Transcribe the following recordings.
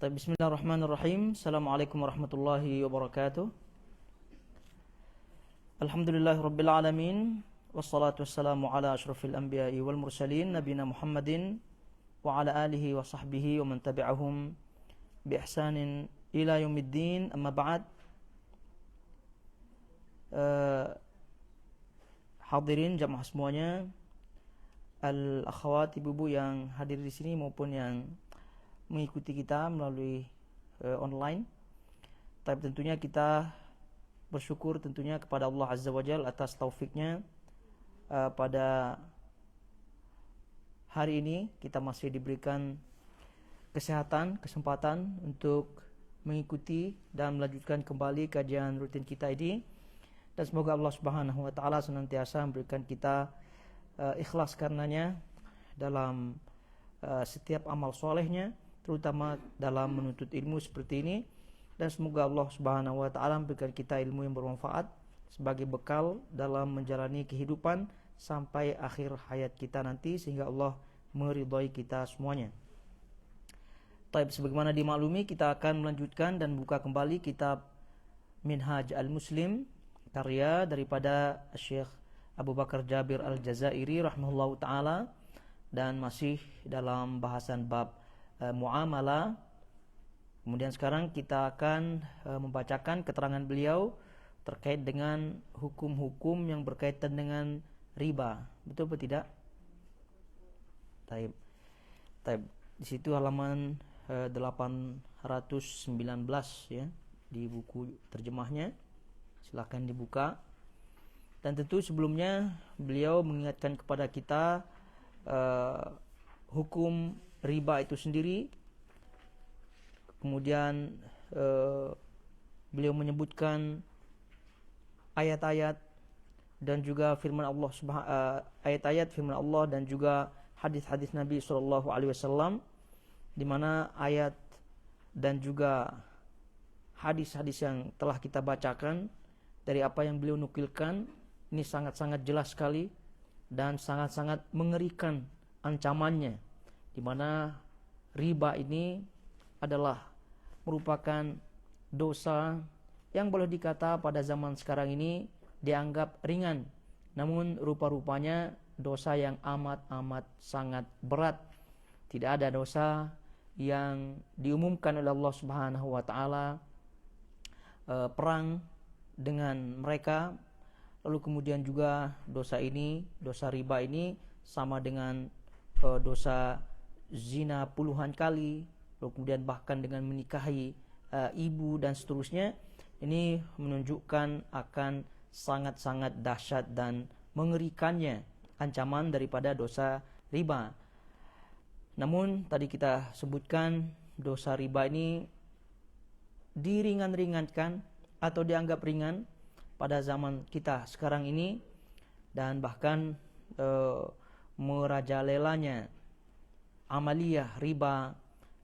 Bismillahirrahmanirrahim. Assalamualaikum warahmatullahi wabarakatuh. Alhamdulillahirabbil alamin. Wassalatu wassalamu ala asyrafil anbiya'i wal mursalin nabiyina Muhammadin wa ala alihi wa sahbihi wa man tabi'ahum bi ihsanin ila yaumiddin. Amma ba'd. Hadirin jamaah semuanya, al-akhwat, ibu-ibu yang hadir di sini maupun yang mengikuti kita melalui online. Tapi tentunya kita bersyukur tentunya kepada Allah Azza wa Jalla atas taufiknya. Pada hari ini kita masih diberikan kesempatan untuk mengikuti dan melanjutkan kembali kajian rutin kita ini. Dan semoga Allah Subhanahu wa taala senantiasa memberikan kita ikhlas karenanya dalam setiap amal solehnya, terutama dalam menuntut ilmu seperti ini. Dan semoga Allah Subhanahu wa taala memberikan kita ilmu yang bermanfaat sebagai bekal dalam menjalani kehidupan sampai akhir hayat kita nanti, sehingga Allah meridhai kita semuanya. Baik, sebagaimana dimaklumi, kita akan melanjutkan dan buka kembali kitab Minhaj al-Muslim, karya daripada Syekh Abu Bakar Jabir al-Jazairi rahimahullahu taala, dan masih dalam bahasan bab muamalah. Kemudian sekarang kita akan membacakan keterangan beliau terkait dengan hukum-hukum yang berkaitan dengan riba. Betul atau tidak? Taib. Di situ halaman 819 ya, di buku terjemahnya. Silakan dibuka. Dan tentu sebelumnya beliau mengingatkan kepada kita hukum riba itu sendiri. Kemudian beliau menyebutkan ayat-ayat dan juga firman Allah ayat-ayat firman Allah dan juga hadis-hadis Nabi sallallahu alaihi wasallam, di mana ayat dan juga hadis-hadis yang telah kita bacakan dari apa yang beliau nukilkan ini sangat-sangat jelas sekali dan sangat-sangat mengerikan ancamannya, di mana riba ini adalah merupakan dosa yang boleh dikata pada zaman sekarang ini dianggap ringan, namun rupa-rupanya dosa yang amat sangat berat. Tidak ada dosa yang diumumkan oleh Allah Subhanahu wa taala perang dengan mereka, lalu kemudian juga dosa riba ini sama dengan dosa zina puluhan kali, lalu kemudian bahkan dengan menikahi ibu dan seterusnya. Ini menunjukkan akan sangat-sangat dahsyat dan mengerikannya ancaman daripada dosa riba. Namun tadi kita sebutkan dosa riba ini diringan-ringankan atau dianggap ringan pada zaman kita sekarang ini, dan bahkan merajalelanya amaliyah riba,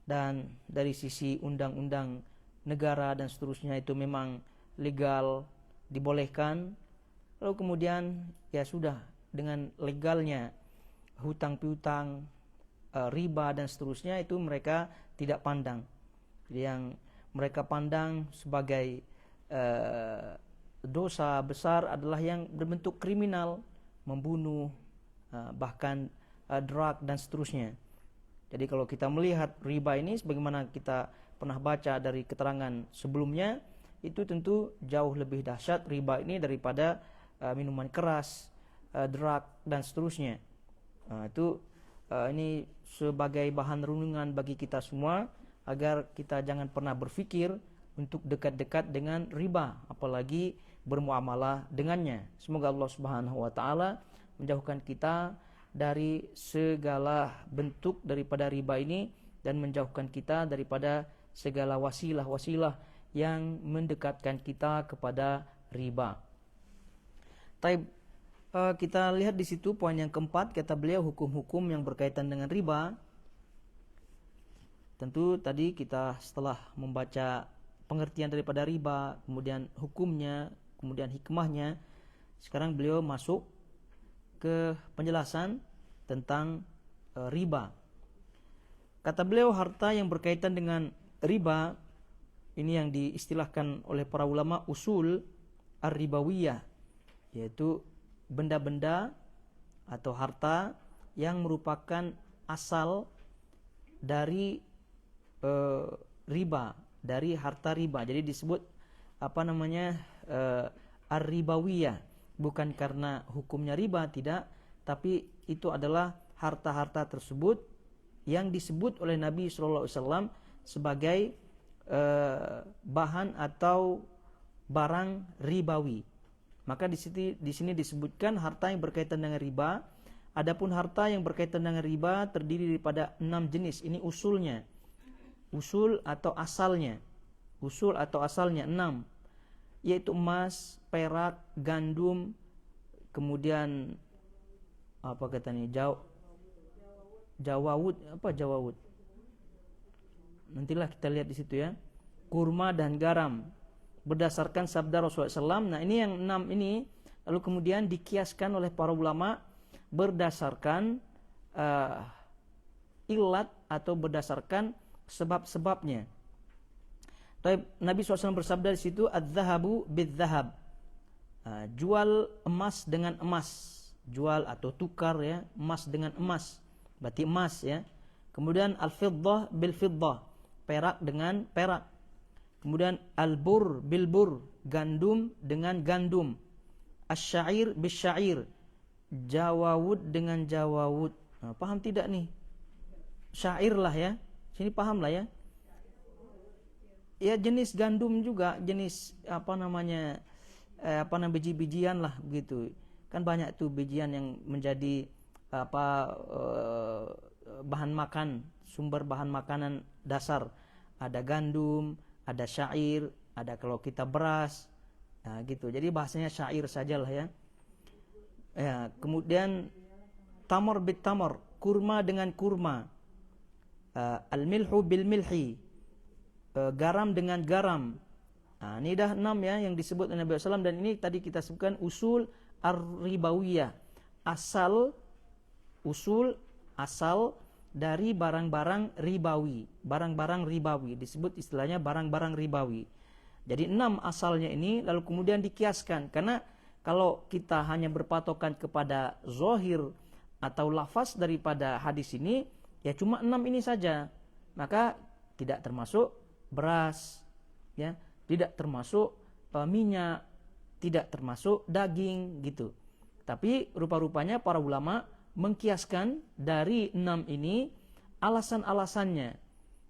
dan dari sisi undang-undang negara dan seterusnya itu memang legal, dibolehkan. Lalu kemudian ya sudah, dengan legalnya hutang piutang, riba dan seterusnya itu mereka tidak pandang. Yang mereka pandang sebagai dosa besar adalah yang berbentuk kriminal, membunuh, bahkan drug dan seterusnya. Jadi kalau kita melihat riba ini sebagaimana kita pernah baca dari keterangan sebelumnya, itu tentu jauh lebih dahsyat riba ini daripada minuman keras, drug dan seterusnya. Ini sebagai bahan renungan bagi kita semua, agar kita jangan pernah berpikir untuk dekat-dekat dengan riba, apalagi bermuamalah dengannya. Semoga Allah Subhanahu wa taala menjauhkan kita dari segala bentuk daripada riba ini, dan menjauhkan kita daripada segala wasilah-wasilah yang mendekatkan kita kepada riba. Kita lihat di situ poin yang keempat, kata beliau hukum-hukum yang berkaitan dengan riba. Tentu tadi kita setelah membaca pengertian daripada riba, kemudian hukumnya, kemudian hikmahnya, sekarang beliau masuk ke penjelasan tentang riba. Kata beliau, harta yang berkaitan dengan riba ini yang diistilahkan oleh para ulama usul ar-ribawiyah, yaitu benda-benda atau harta yang merupakan asal dari riba, dari harta riba. Jadi disebut ar-ribawiyah, bukan karena hukumnya riba, tidak, tapi itu adalah harta-harta tersebut yang disebut oleh Nabi SAW sebagai bahan atau barang ribawi. Maka di sini disebutkan harta yang berkaitan dengan riba. Adapun harta yang berkaitan dengan riba terdiri daripada 6 jenis. Ini usulnya. Usul atau asalnya. Usul atau asalnya 6. Yaitu emas, perak, gandum, kemudian apa katanya? Jawawud, jawawud? Nantilah kita lihat di situ ya. Kurma dan garam. Berdasarkan sabda Rasulullah SAW. Nah, ini yang 6 ini lalu kemudian dikiaskan oleh para ulama berdasarkan ilat atau berdasarkan sebab-sebabnya. Nabi SAW bersabda di situ, "Adz-dzahabu bidz-dzahab." Jual emas dengan emas. Jual atau tukar ya, emas dengan emas. Berarti emas ya. Kemudian al-fiddah bil-fiddah. Perak dengan perak. Kemudian al-bur bil-bur. Gandum dengan gandum. Asy-syair bis-syair. Jawawud dengan jawawud. Nah, paham tidak nih? Syair lah ya. Sini paham lah ya. Ya jenis gandum juga, jenis biji-bijian lah begitu. Kan banyak tuh bijian yang menjadi bahan makan, sumber bahan makanan dasar. Ada gandum, ada syair, ada kalau kita beras. Nah, gitu. Jadi bahasanya syair sajalah ya. Ya, kemudian tamar bit tamar, kurma dengan kurma. Al-milhu bil milhi. Garam dengan garam. Nah, ini dah 6 ya yang disebut oleh Nabi SAW, dan ini tadi kita sebutkan usul ar-ribawiyah. Usul asal dari barang-barang ribawi. Barang-barang ribawi disebut istilahnya barang-barang ribawi. Jadi 6 asalnya ini lalu kemudian dikiaskan, karena kalau kita hanya berpatokan kepada zahir atau lafaz daripada hadis ini, ya cuma 6 ini saja, maka tidak termasuk beras, ya, tidak termasuk minyak, tidak termasuk daging gitu. Tapi rupa-rupanya para ulama mengkiaskan dari 6 ini alasan-alasannya.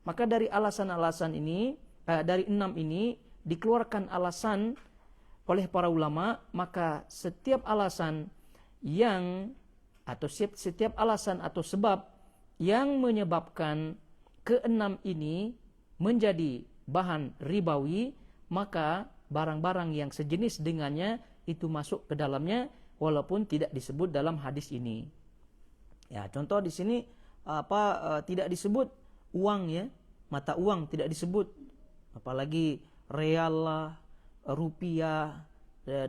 Maka dari alasan-alasan ini, dari 6 ini dikeluarkan alasan oleh para ulama, maka setiap alasan setiap alasan atau sebab yang menyebabkan ke-6 ini menjadi bahan ribawi, maka barang-barang yang sejenis dengannya itu masuk ke dalamnya walaupun tidak disebut dalam hadis ini. Ya, contoh di sini tidak disebut uang ya, mata uang tidak disebut, apalagi real lah, rupiah,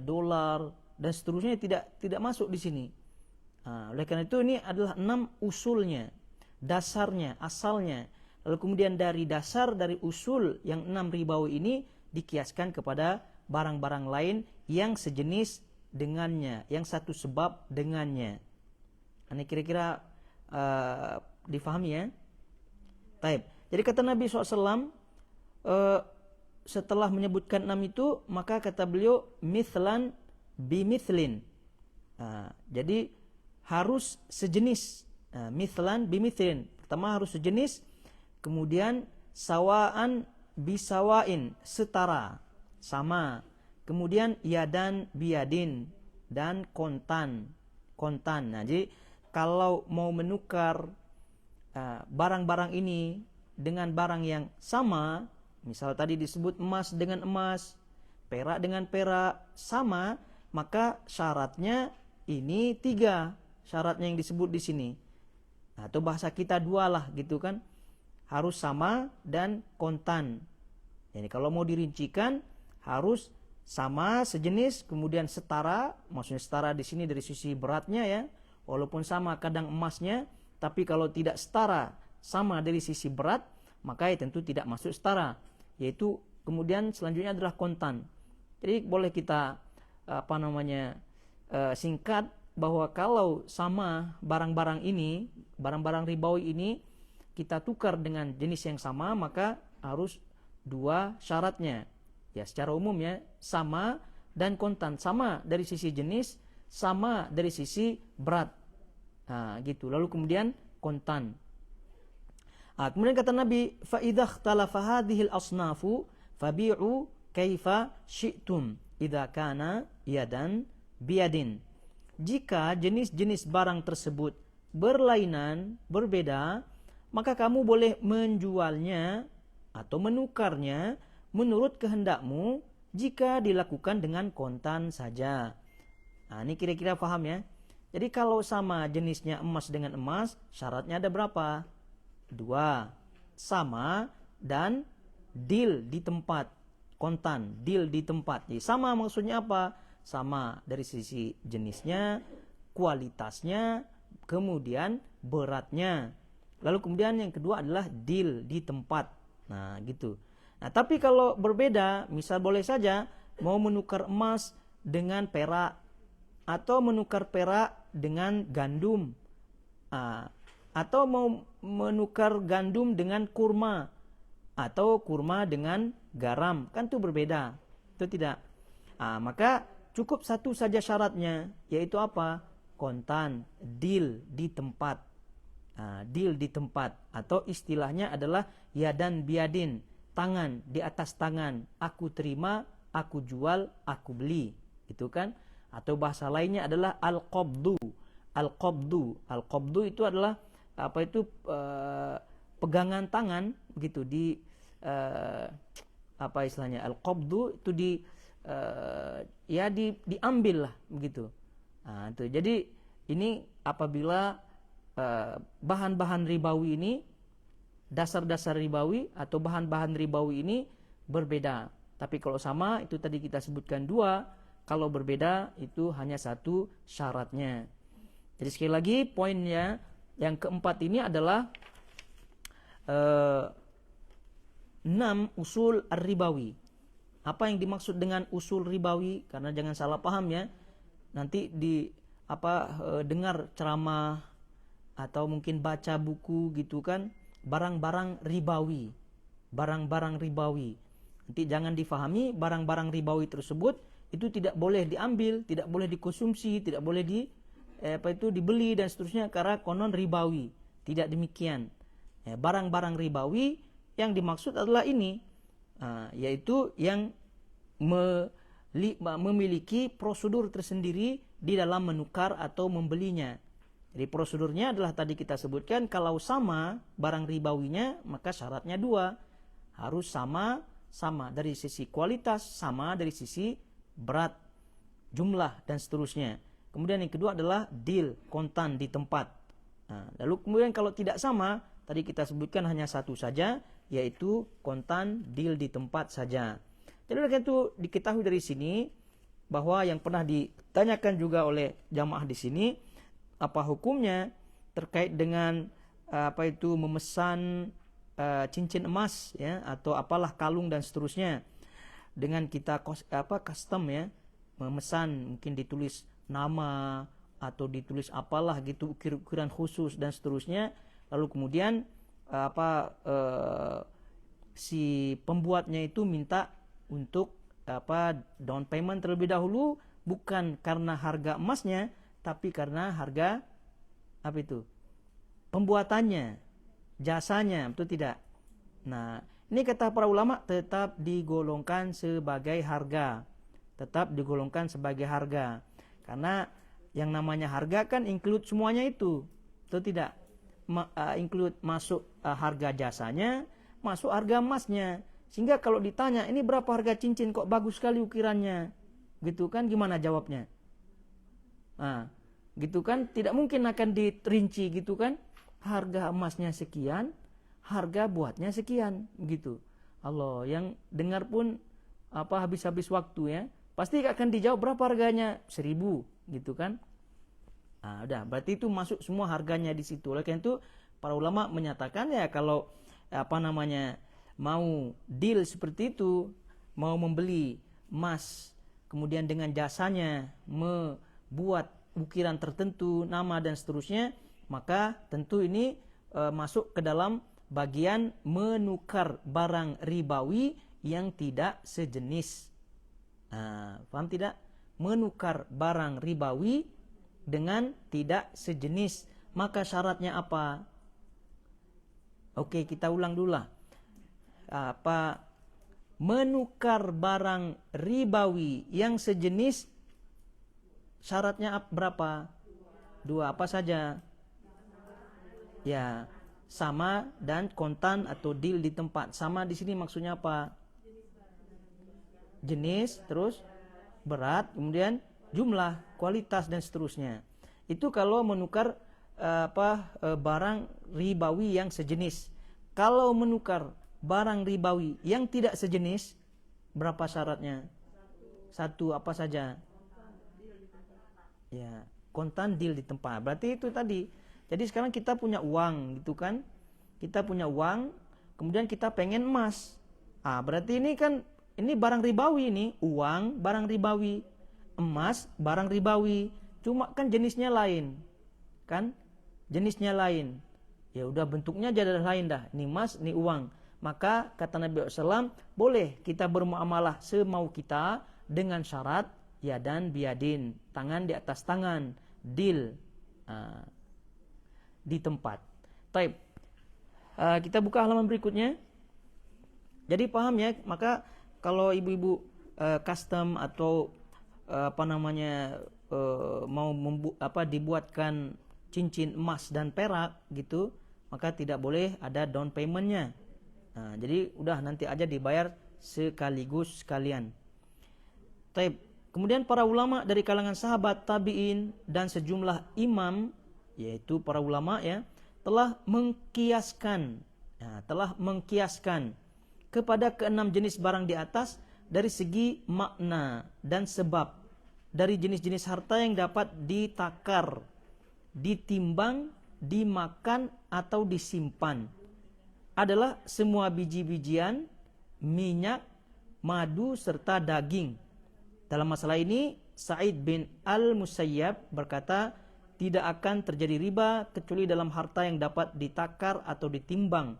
dolar dan seterusnya tidak masuk di sini. Oleh karena itu ini adalah 6 usulnya, dasarnya, asalnya. Lalu kemudian dari dasar, dari usul yang 6 ribawi ini dikiaskan kepada barang-barang lain yang sejenis dengannya, yang satu sebab dengannya. Ini kira-kira difahami ya. Taib. Jadi kata Nabi SAW, setelah menyebutkan 6 itu, maka kata beliau mithlan bimithlin. Jadi harus sejenis. Mithlan bimithlin. Pertama harus sejenis, kemudian sawaan bisawain, setara, sama. Kemudian yadan biyadin, dan kontan. Nah, jadi kalau mau menukar barang-barang ini dengan barang yang sama, misal tadi disebut emas dengan emas, perak dengan perak, sama, maka syaratnya ini 3 syaratnya yang disebut di sini. Atau bahasa kita 2 lah gitu kan, harus sama dan kontan. Jadi kalau mau dirincikan harus sama, sejenis, kemudian setara. Maksudnya setara di sini dari sisi beratnya ya, walaupun sama kadang emasnya, tapi kalau tidak setara, sama dari sisi berat, maka tentu tidak masuk setara. Yaitu kemudian selanjutnya adalah kontan. Jadi boleh kita singkat bahwa kalau sama barang-barang ini, barang-barang ribawi ini kita tukar dengan jenis yang sama, maka harus dua syaratnya. Ya, secara umum ya, sama dan kontan. Sama dari sisi jenis, sama dari sisi berat. Nah, gitu. Lalu kemudian kontan. Kemudian kata Nabi, fa idza ikhtalafa hadhil asnafu fabi'u kaifa syi'tum idza kana yadan biyadin. Jika jenis-jenis barang tersebut berlainan, berbeda, maka kamu boleh menjualnya atau menukarnya menurut kehendakmu jika dilakukan dengan kontan saja. Nah, ini kira-kira paham ya. Jadi kalau sama jenisnya emas dengan emas, syaratnya ada berapa? 2. Sama dan deal di tempat. Kontan, deal di tempat. Jadi sama maksudnya apa? Sama dari sisi jenisnya, kualitasnya, kemudian beratnya. Lalu kemudian yang kedua adalah deal di tempat. Nah, gitu. Nah, tapi kalau berbeda, misal boleh saja mau menukar emas dengan perak atau menukar perak dengan gandum, atau mau menukar gandum dengan kurma atau kurma dengan garam, kan itu berbeda, itu tidak. Maka cukup satu saja syaratnya, yaitu apa? Kontan, deal di tempat. Deal di tempat, atau istilahnya adalah yadan biadin, tangan di atas tangan, aku terima, aku jual, aku beli, gitu kan? Atau bahasa lainnya adalah al-qabdu. Al-qabdu itu adalah pegangan tangan gitu di istilahnya al-qabdu itu diambil lah begitu. Itu. Jadi ini apabila bahan-bahan ribawi ini, dasar-dasar ribawi atau bahan-bahan ribawi ini berbeda. Tapi kalau sama, itu tadi kita sebutkan 2. Kalau berbeda, itu hanya 1 syaratnya. Jadi sekali lagi, poinnya yang keempat ini adalah 6 usul ar-ribawi. Apa yang dimaksud dengan usul ribawi? Karena jangan salah paham ya. Nanti dengar ceramah atau mungkin baca buku gitu kan, barang-barang ribawi. Nanti jangan difahami barang-barang ribawi tersebut itu tidak boleh diambil, tidak boleh dikonsumsi, tidak boleh dibeli dan seterusnya karena konon ribawi. Tidak demikian. Barang-barang ribawi yang dimaksud adalah ini, yaitu yang memiliki prosedur tersendiri di dalam menukar atau membelinya. Jadi prosedurnya adalah tadi kita sebutkan, kalau sama barang ribawinya maka syaratnya 2. Harus sama dari sisi kualitas, sama dari sisi berat, jumlah dan seterusnya. Kemudian yang kedua adalah deal, kontan di tempat. Lalu kemudian kalau tidak sama, tadi kita sebutkan hanya 1 saja, yaitu kontan, deal di tempat saja. Jadi oleh karena itu diketahui dari sini bahwa yang pernah ditanyakan juga oleh jamaah di sini, apa hukumnya terkait dengan memesan cincin emas ya, atau apalah kalung dan seterusnya, dengan kita custom ya, memesan, mungkin ditulis nama atau ditulis apalah gitu, ukir-ukiran khusus dan seterusnya. Lalu kemudian si pembuatnya itu minta untuk down payment terlebih dahulu, bukan karena harga emasnya, tapi karena harga pembuatannya, jasanya, betul tidak? Nah, ini kata para ulama tetap digolongkan sebagai harga. Karena yang namanya harga kan include semuanya itu. Betul tidak? Include masuk harga jasanya, masuk harga emasnya. Sehingga kalau ditanya, ini berapa harga cincin kok bagus sekali ukirannya? Gitu kan, gimana jawabnya? Gitu kan, tidak mungkin akan diperinci gitu kan. Harga emasnya sekian, harga buatnya sekian, gitu. Allah, yang dengar pun habis-habis waktu ya. Pasti akan dijawab berapa harganya? 1.000, gitu kan. Udah, berarti itu masuk semua harganya di situ. Oleh karena itu para ulama menyatakan ya, kalau mau deal seperti itu, mau membeli emas, kemudian dengan jasanya membuat ukiran tertentu, nama dan seterusnya, maka tentu ini masuk ke dalam bagian menukar barang ribawi yang tidak sejenis. Paham tidak? Menukar barang ribawi dengan tidak sejenis. Maka syaratnya apa? Oke, kita ulang dulu lah. Menukar barang ribawi yang sejenis, syaratnya berapa? 2. Apa saja? Ya, sama dan kontan atau deal di tempat. Sama di sini maksudnya apa? Jenis, terus berat, kemudian jumlah, kualitas dan seterusnya. Itu kalau menukar barang ribawi yang sejenis. Kalau menukar barang ribawi yang tidak sejenis, berapa syaratnya? 1. Apa saja? Ya, kontan deal di tempat. Berarti itu tadi. Jadi sekarang kita punya uang gitu kan? Kita punya uang, kemudian kita pengen emas. Berarti ini kan ini barang ribawi ini, uang barang ribawi, emas barang ribawi. Cuma kan jenisnya lain. Kan? Jenisnya lain. Ya udah bentuknya jadi lain dah. Ini emas, ini uang. Maka kata Nabi SAW, boleh kita bermuamalah semau kita dengan syarat yadan biadin, tangan di atas tangan, deal di tempat. Taib. Kita buka halaman berikutnya. Jadi paham ya, maka kalau ibu-ibu custom atau mau dibuatkan cincin emas dan perak gitu, maka tidak boleh ada down paymentnya. Jadi udah nanti aja dibayar sekaligus sekalian. Taib. Kemudian para ulama dari kalangan sahabat, tabi'in dan sejumlah imam, yaitu para ulama ya, telah mengkiaskan kepada keenam jenis barang di atas dari segi makna dan sebab dari jenis-jenis harta yang dapat ditakar, ditimbang, dimakan atau disimpan adalah semua biji-bijian, minyak, madu serta daging. Dalam masalah ini Sa'id bin Al-Musayyab berkata, tidak akan terjadi riba kecuali dalam harta yang dapat ditakar atau ditimbang,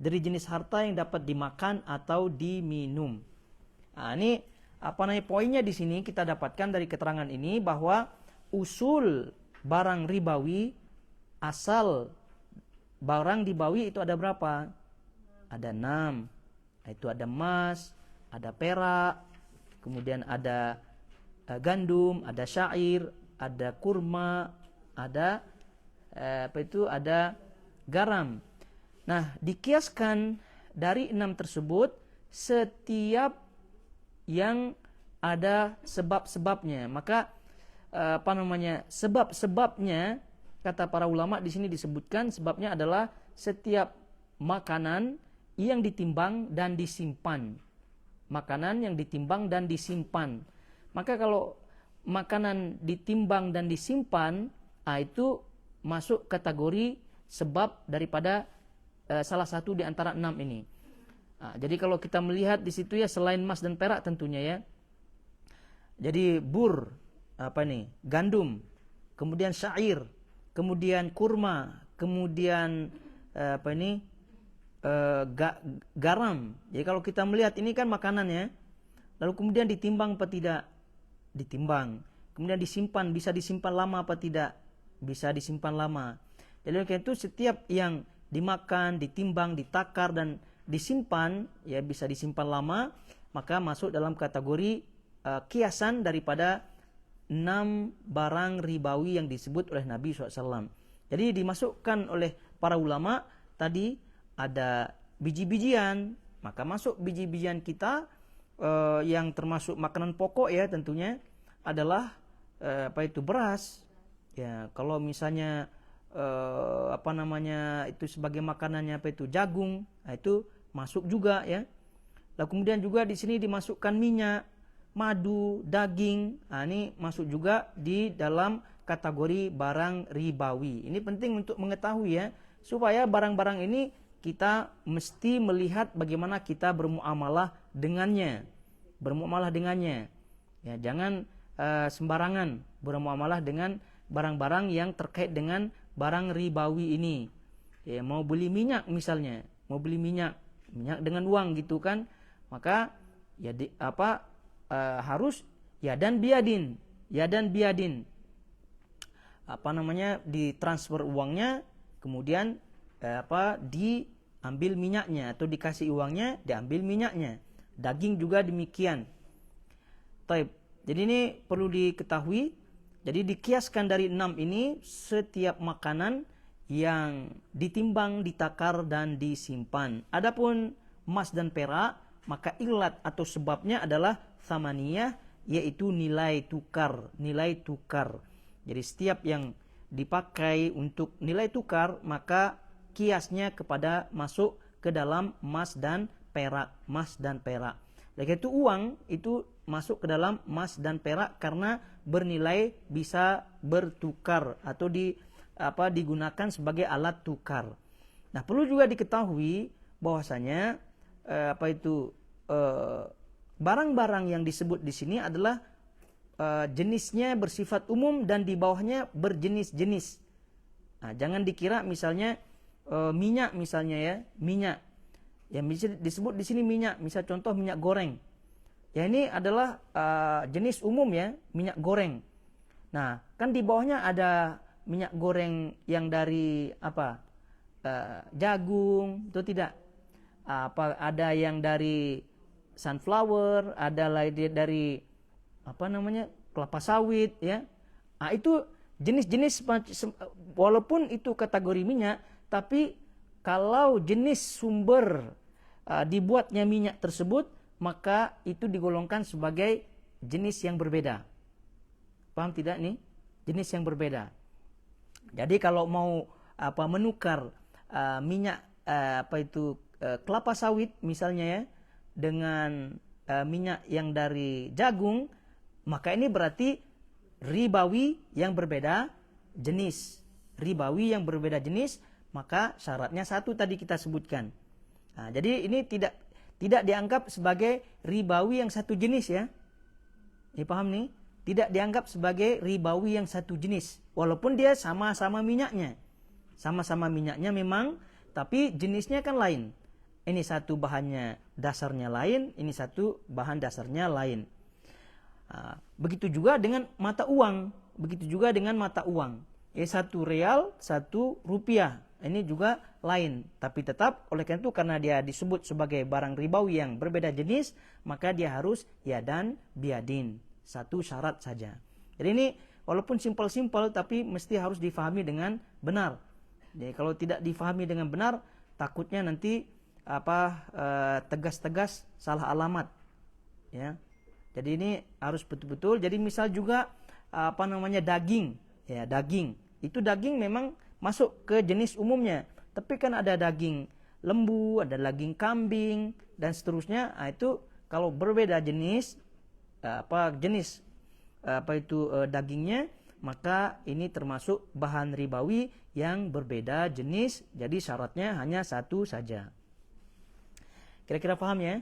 dari jenis harta yang dapat dimakan atau diminum. Ini poinnya di sini kita dapatkan dari keterangan ini bahwa usul barang ribawi, asal barang ribawi itu ada berapa? Ada 6. Itu ada emas, ada perak, kemudian ada gandum, ada syair, ada kurma, ada ada garam. Nah, dikiaskan dari 6 tersebut setiap yang ada sebab-sebabnya. Maka sebab-sebabnya kata para ulama di sini disebutkan sebabnya adalah setiap makanan yang ditimbang dan disimpan. Makanan yang ditimbang dan disimpan. Maka kalau makanan ditimbang dan disimpan, itu masuk kategori sebab daripada salah satu di antara 6 ini. Jadi kalau kita melihat di situ ya, selain emas dan perak tentunya ya. Jadi gandum, kemudian syair, kemudian kurma, kemudian garam. Jadi kalau kita melihat ini kan makanannya, lalu kemudian ditimbang apa tidak? Ditimbang. Kemudian disimpan, bisa disimpan lama apa tidak? Bisa disimpan lama. Jadi karena itu setiap yang dimakan, ditimbang, ditakar dan disimpan, ya bisa disimpan lama, maka masuk dalam kategori kiasan daripada 6 barang ribawi yang disebut oleh Nabi SAW. Jadi dimasukkan oleh para ulama tadi ada biji-bijian, maka masuk biji-bijian kita yang termasuk makanan pokok ya tentunya adalah beras. Ya, kalau misalnya itu sebagai makanannya jagung, itu masuk juga ya. Lalu kemudian juga di sini dimasukkan minyak, madu, daging. Ini masuk juga di dalam kategori barang ribawi. Ini penting untuk mengetahui ya, supaya barang-barang ini kita mesti melihat bagaimana kita bermuamalah dengannya. Ya, jangan sembarangan bermuamalah dengan barang-barang yang terkait dengan barang ribawi ini. Ya, mau beli minyak misalnya, mau beli minyak dengan uang gitu kan, maka ya harus ya dan biadin. Ditransfer uangnya, kemudian diambil minyaknya, atau dikasih uangnya, diambil minyaknya. Daging juga demikian. Taib. Jadi ini perlu diketahui. Jadi dikiaskan dari 6 ini, setiap makanan yang ditimbang, ditakar dan disimpan. Adapun emas dan perak, maka ilat atau sebabnya adalah tsamaniyah, yaitu nilai tukar. Jadi setiap yang dipakai untuk nilai tukar, maka kiasnya kepada masuk ke dalam emas dan perak. Lagi itu uang itu masuk ke dalam emas dan perak karena bernilai, bisa bertukar atau digunakan sebagai alat tukar. Nah, perlu juga diketahui bahwasanya barang-barang yang disebut di sini adalah jenisnya bersifat umum dan di bawahnya berjenis-jenis. Nah, jangan dikira misalnya minyak misalnya ya, minyak. Yang bisa disebut di sini minyak, misal contoh minyak goreng. Ya ini adalah jenis umum ya, minyak goreng. Nah, kan di bawahnya ada minyak goreng yang dari jagung, itu tidak. Ada yang dari sunflower, ada lagi dari kelapa sawit ya. Nah, itu jenis-jenis, walaupun itu kategori minyak, tapi kalau jenis sumber dibuatnya minyak tersebut, maka itu digolongkan sebagai jenis yang berbeda. Paham tidak nih? Jenis yang berbeda. Jadi kalau mau menukar minyak kelapa sawit misalnya ya dengan minyak yang dari jagung, maka ini berarti ribawi yang berbeda jenis. Maka syaratnya satu tadi kita sebutkan. Nah, jadi ini tidak dianggap sebagai ribawi yang satu jenis ya. Ini paham nih? Tidak dianggap sebagai ribawi yang satu jenis. Walaupun dia sama-sama minyaknya. Sama-sama minyaknya memang, tapi jenisnya kan lain. Ini satu bahannya dasarnya lain, ini satu bahan dasarnya lain. Nah, begitu juga dengan mata uang. Satu real, satu rupiah. Ini juga lain, tapi tetap oleh karena itu, karena dia disebut sebagai barang ribawi yang berbeda jenis, maka dia harus ya dan biadin, satu syarat saja. Jadi ini walaupun simpel-simpel, tapi mesti harus difahami dengan benar. Jadi kalau tidak difahami dengan benar, takutnya nanti tegas-tegas salah alamat ya. Jadi ini harus betul-betul. Jadi misal juga daging ya, daging memang masuk ke jenis umumnya, tapi kan ada daging lembu, ada daging kambing dan seterusnya. Nah, itu kalau berbeda jenis dagingnya, maka ini termasuk bahan ribawi yang berbeda jenis. Jadi syaratnya hanya satu saja. Kira-kira paham ya?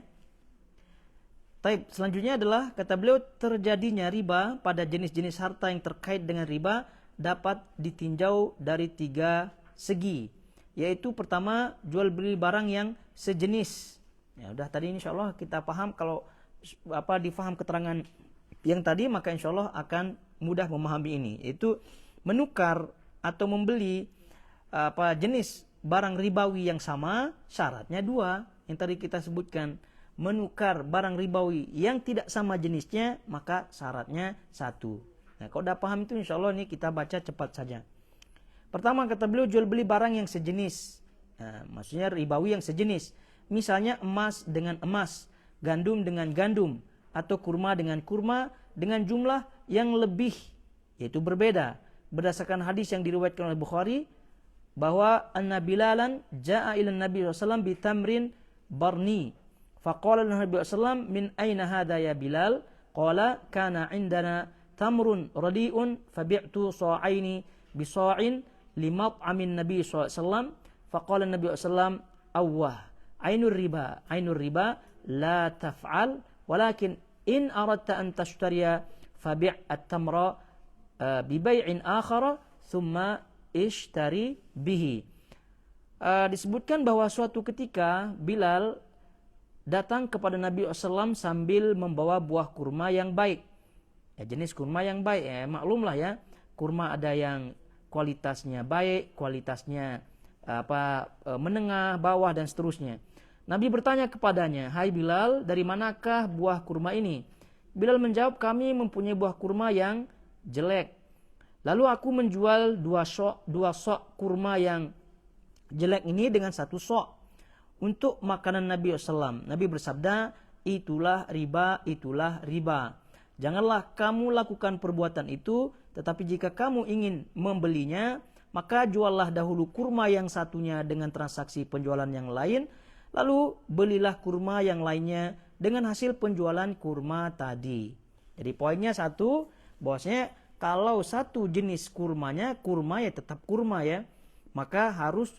Taib, selanjutnya adalah kata beliau, terjadinya riba pada jenis-jenis harta yang terkait dengan riba dapat ditinjau dari 3 segi, yaitu pertama, jual beli barang yang sejenis. Ya udah, tadi insyaallah kita paham. Kalau difaham keterangan yang tadi, maka insyaallah akan mudah memahami ini, yaitu menukar atau membeli jenis barang ribawi yang sama. Syaratnya 2 yang tadi kita sebutkan. Menukar barang ribawi yang tidak sama jenisnya, maka syaratnya 1. Nah, kalau udah paham itu, insya Allah ini kita baca cepat saja. Pertama, kata beliau, jual beli barang yang sejenis. Nah, maksudnya ribawi yang sejenis. Misalnya emas dengan emas, gandum dengan gandum, atau kurma dengan kurma dengan jumlah yang lebih, yaitu berbeda. Berdasarkan hadis yang diriwayatkan oleh Bukhari, bahwa anna Bilalan ja'a ila Nabi SAW bitamrin barni. Faqala Nabi SAW, min aina hadha ya Bilal? Qala kana indana tamrun radi'un fabi'tu sa'aini bisa'in limat'amin Nabi SAW. Faqala Nabi SAW, awwah. Ainur riba la taf'al, walakin in aradta an tashtariya fabi' at-tamra bi bai'in akhara thumma ishtari bihi. Disebutkan bahwa suatu ketika Bilal datang kepada Nabi SAW sambil membawa buah kurma yang baik. Ya, jenis kurma yang baik, ya, maklumlah ya, kurma ada yang kualitasnya baik, kualitasnya menengah, bawah, dan seterusnya. Nabi bertanya kepadanya, "Hai Bilal, dari manakah buah kurma ini?" Bilal menjawab, "Kami mempunyai buah kurma yang jelek. Lalu aku menjual dua sok kurma yang jelek ini dengan satu sok untuk makanan Nabi SAW." Nabi bersabda, itulah riba. Janganlah kamu lakukan perbuatan itu, tetapi jika kamu ingin membelinya, maka juallah dahulu kurma yang satunya dengan transaksi penjualan yang lain, lalu belilah kurma yang lainnya dengan hasil penjualan kurma tadi. Jadi poinnya satu, bahwasanya kalau satu jenis kurma ya tetap kurma ya, maka harus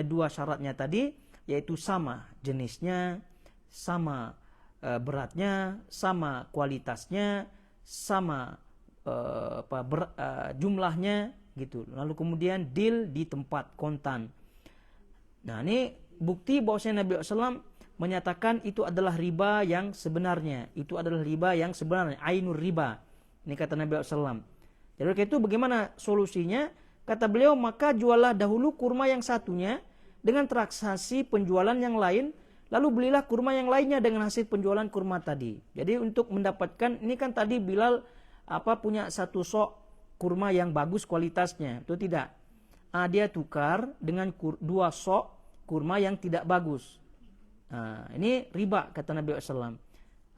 dua syaratnya tadi, yaitu sama jenisnya, sama beratnya, sama kualitasnya, sama jumlahnya gitu. Lalu kemudian deal di tempat kontan. Nah, ini bukti bahwasanya Nabi SAW menyatakan itu adalah riba yang sebenarnya. Itu adalah riba yang sebenarnya, ainur riba. Ini kata Nabi SAW. Jadi itu bagaimana solusinya? Kata beliau, maka juallah dahulu kurma yang satunya dengan transaksi penjualan yang lain, lalu belilah kurma yang lainnya dengan hasil penjualan kurma tadi. Jadi untuk mendapatkan, ini kan tadi Bilal punya satu sok kurma yang bagus kualitasnya, itu tidak. Dia tukar dengan dua sok kurma yang tidak bagus. Ini riba kata Nabi SAW.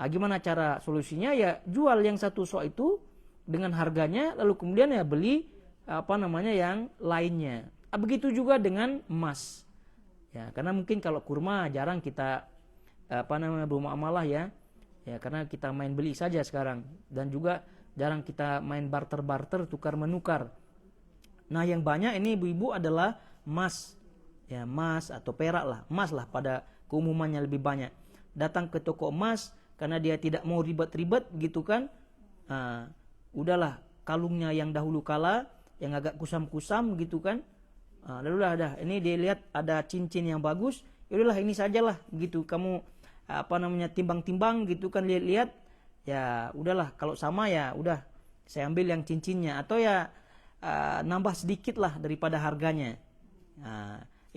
Gimana cara solusinya? Ya jual yang satu sok itu dengan harganya, lalu kemudian ya beli yang lainnya. Begitu juga dengan emas. Ya, karena mungkin kalau kurma jarang kita bermuamalah ya. Ya, karena kita main beli saja sekarang, dan juga jarang kita main barter-barter, tukar menukar. Nah, yang banyak ini ibu-ibu adalah emas. Ya, emas atau perak lah, emas lah pada keumumannya lebih banyak. Datang ke toko emas karena dia tidak mau ribet-ribet gitu kan. Udahlah kalungnya yang dahulu kala yang agak kusam-kusam gitu kan. Lalu dah ini dia lihat ada cincin yang bagus, yaudahlah ini sajalah gitu. Kamu timbang-timbang gitu kan, lihat-lihat, ya udahlah kalau sama ya udah saya ambil yang cincinnya, atau ya nambah sedikit lah daripada harganya.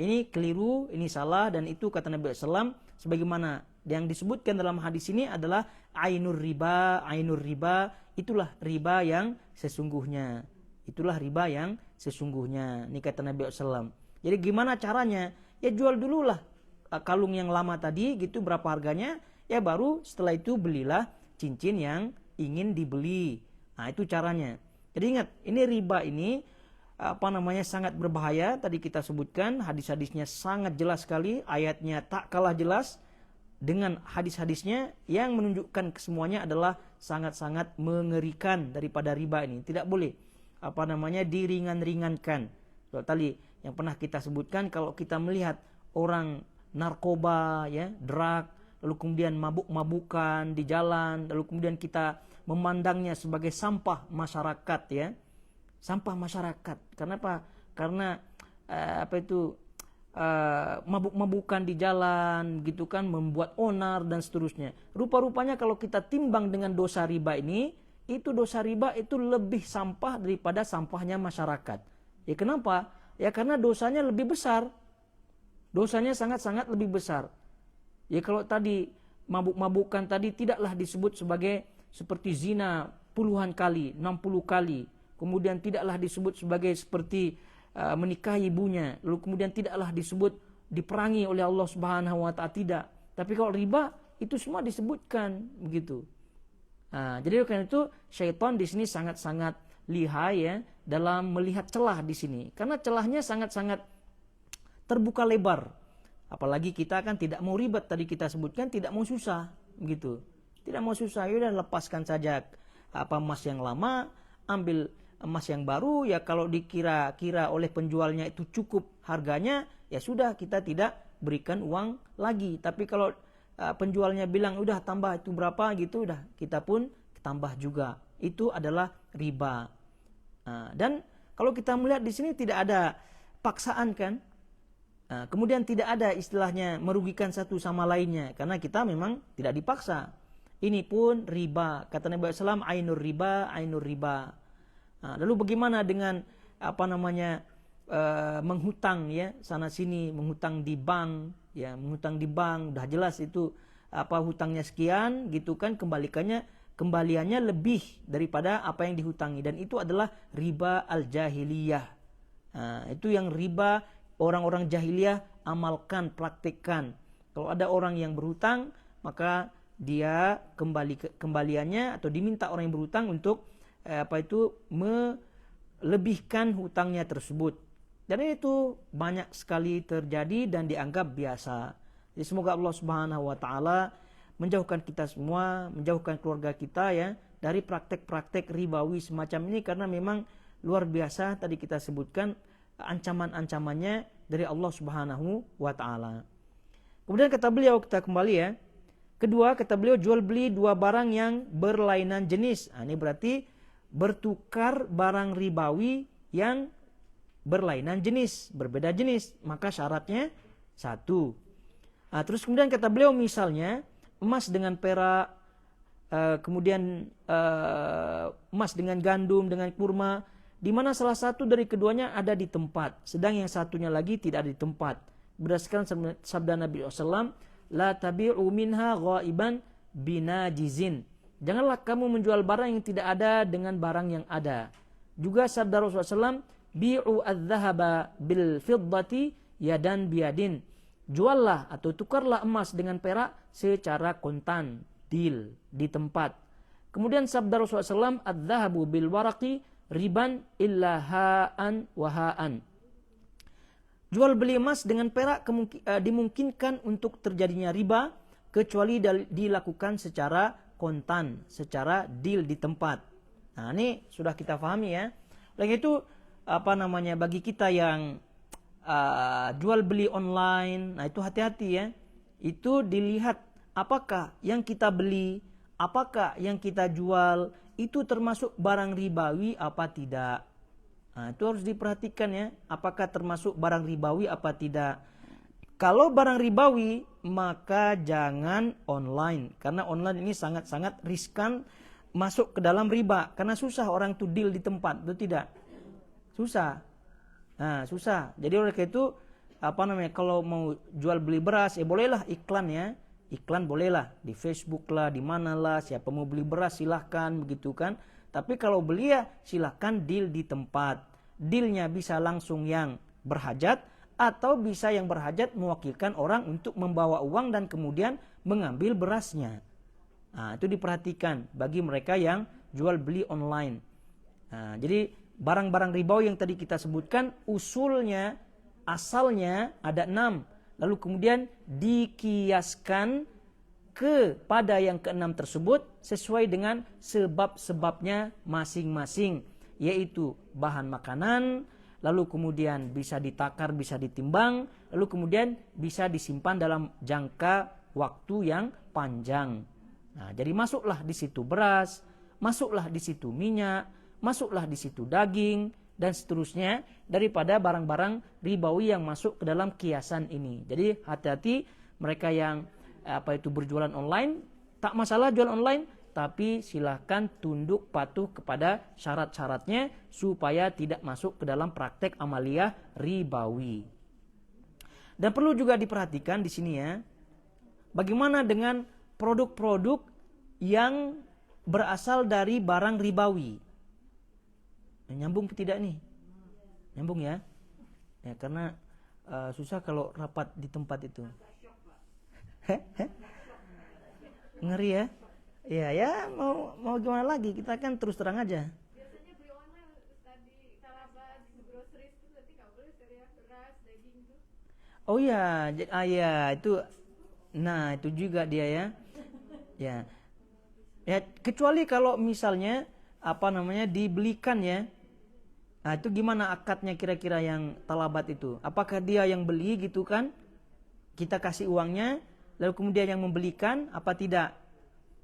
Ini keliru, ini salah, dan itu kata Nabi SAW sebagaimana yang disebutkan dalam hadis ini adalah ainur riba, itulah riba yang sesungguhnya. Itulah riba yang sesungguhnya. Ini kata Nabi SAW. Jadi gimana caranya? Ya jual dululah kalung yang lama tadi gitu, berapa harganya, ya baru setelah itu belilah cincin yang ingin dibeli. Itu caranya. Jadi ingat, ini riba ini sangat berbahaya. Tadi kita sebutkan hadis-hadisnya sangat jelas sekali, ayatnya tak kalah jelas dengan hadis-hadisnya yang menunjukkan kesemuanya adalah sangat-sangat mengerikan daripada riba ini. Tidak boleh diringan-ringankan. Kalau tadi yang pernah kita sebutkan, kalau kita melihat orang narkoba ya, drug, lalu kemudian mabuk-mabukan di jalan, lalu kemudian kita memandangnya sebagai sampah masyarakat ya. Sampah masyarakat. Kenapa? Karena mabuk-mabukan di jalan gitu kan, membuat onar dan seterusnya. Rupa-rupanya kalau kita timbang dengan dosa riba ini, itu dosa riba itu lebih sampah daripada sampahnya masyarakat. Ya kenapa? Ya karena dosanya lebih besar. Dosanya sangat-sangat lebih besar. Ya kalau tadi mabuk-mabukan tadi tidaklah disebut sebagai seperti zina puluhan kali, 60 kali. Kemudian tidaklah disebut sebagai seperti menikahi ibunya. Lalu kemudian tidaklah disebut diperangi oleh Allah Subhanahu wa taala, tidak. Tapi kalau riba itu semua disebutkan begitu. Jadi karena itu syaitan di sini sangat-sangat lihai ya dalam melihat celah di sini. Karena celahnya sangat-sangat terbuka lebar. Apalagi kita kan tidak mau ribet, tadi kita sebutkan tidak mau susah begitu. Tidak mau susah, ya udah lepaskan saja emas yang lama, ambil emas yang baru, ya kalau dikira-kira oleh penjualnya itu cukup harganya, ya sudah, kita tidak berikan uang lagi. Tapi kalau penjualnya bilang udah tambah itu berapa gitu, udah kita pun tambah juga. Itu adalah riba. Dan kalau kita melihat di sini tidak ada paksaan kan, kemudian tidak ada istilahnya merugikan satu sama lainnya, karena kita memang tidak dipaksa. Ini pun riba. Kata Nabi SAW, ainur riba, ainur riba. Lalu bagaimana dengan menghutang ya, sana sini, menghutang di bank, ya menghutang di bank, udah jelas itu hutangnya sekian gitu kan, kembaliannya lebih daripada apa yang dihutangi, dan itu adalah riba al-jahiliyah. Itu yang riba orang-orang jahiliyah amalkan, praktekkan. Kalau ada orang yang berhutang, maka dia kembaliannya atau diminta orang yang berhutang untuk melebihkan hutangnya tersebut. Dan itu banyak sekali terjadi dan dianggap biasa. Jadi semoga Allah Subhanahu wa taala menjauhkan kita semua, menjauhkan keluarga kita ya dari praktek-praktek ribawi semacam ini, karena memang luar biasa tadi kita sebutkan ancaman-ancamannya dari Allah Subhanahu wa taala. Kemudian kata beliau, kita kembali ya. Kedua, kata beliau, jual beli dua barang yang berlainan jenis. Ini berarti bertukar barang ribawi yang berlainan jenis, berbeda jenis, maka syaratnya satu. Terus kemudian kata beliau, misalnya emas dengan perak, kemudian emas dengan gandum, dengan kurma, di mana salah satu dari keduanya ada di tempat, sedang yang satunya lagi tidak ada di tempat. Berdasarkan sabda Nabi SAW, la tabi'u minha ghaiban binajizin. Janganlah kamu menjual barang yang tidak ada dengan barang yang ada. Juga sabda Rasulullah SAW, bi'u adz-dzahaba bil fiddati yadan biyadin. Juallah atau tukarlah emas dengan perak secara kontan, deal, di tempat. Kemudian sabda Rasulullah SAW, adz-dzahabu bil waraqi riban illa ha'an wa ha'an. Jual beli emas dengan perak dimungkinkan untuk terjadinya riba kecuali dilakukan secara kontan, secara deal di tempat. Nah, ini sudah kita pahami ya. Lagi itu bagi kita yang jual beli online, nah itu hati-hati ya. Itu dilihat apakah yang kita beli, apakah yang kita jual itu termasuk barang ribawi apa tidak. Nah, itu harus diperhatikan ya, apakah termasuk barang ribawi apa tidak. Kalau barang ribawi, maka jangan online, karena online ini sangat-sangat riskan masuk ke dalam riba, karena susah orang itu deal di tempat, itu tidak. Susah. Nah, susah. Jadi oleh karena itu kalau mau jual beli beras, ya bolehlah iklan ya. Iklan bolehlah di Facebook lah, di mana lah, siapa mau beli beras silahkan begitu kan. Tapi kalau beli ya silahkan deal di tempat. Dealnya bisa langsung yang berhajat, atau bisa yang berhajat mewakilkan orang untuk membawa uang dan kemudian mengambil berasnya. Nah, itu diperhatikan bagi mereka yang jual beli online. Nah, jadi barang-barang ribawi yang tadi kita sebutkan usulnya, asalnya ada 6. Lalu kemudian dikiaskan kepada yang keenam tersebut sesuai dengan sebab-sebabnya masing-masing, yaitu bahan makanan, lalu kemudian bisa ditakar, bisa ditimbang, lalu kemudian bisa disimpan dalam jangka waktu yang panjang. Nah, jadi masuklah di situ beras, masuklah di situ minyak, masuklah di situ daging, dan seterusnya daripada barang-barang ribawi yang masuk ke dalam kiasan ini. Jadi hati-hati mereka yang berjualan online, tak masalah jual online, tapi silahkan tunduk patuh kepada syarat-syaratnya supaya tidak masuk ke dalam praktek amaliyah ribawi. Dan perlu juga diperhatikan di sini ya, bagaimana dengan produk-produk yang berasal dari barang ribawi. Nyambung tidak nih? Nyambung ya? Ya karena susah kalau rapat di tempat itu. Ngeri ya? Iya ya, mau gimana lagi? Kita kan terus terang aja. Biasanya beli online tadi Talabat, groceries itu berarti nggak boleh ya, beras, daging itu. Oh iya, ya itu. Nah itu juga dia ya. Ya, kecuali kalau misalnya dibelikan ya, Nah, itu gimana akadnya kira-kira yang talabat itu? Apakah dia yang beli gitu kan? Kita kasih uangnya, lalu kemudian yang membelikan apa tidak?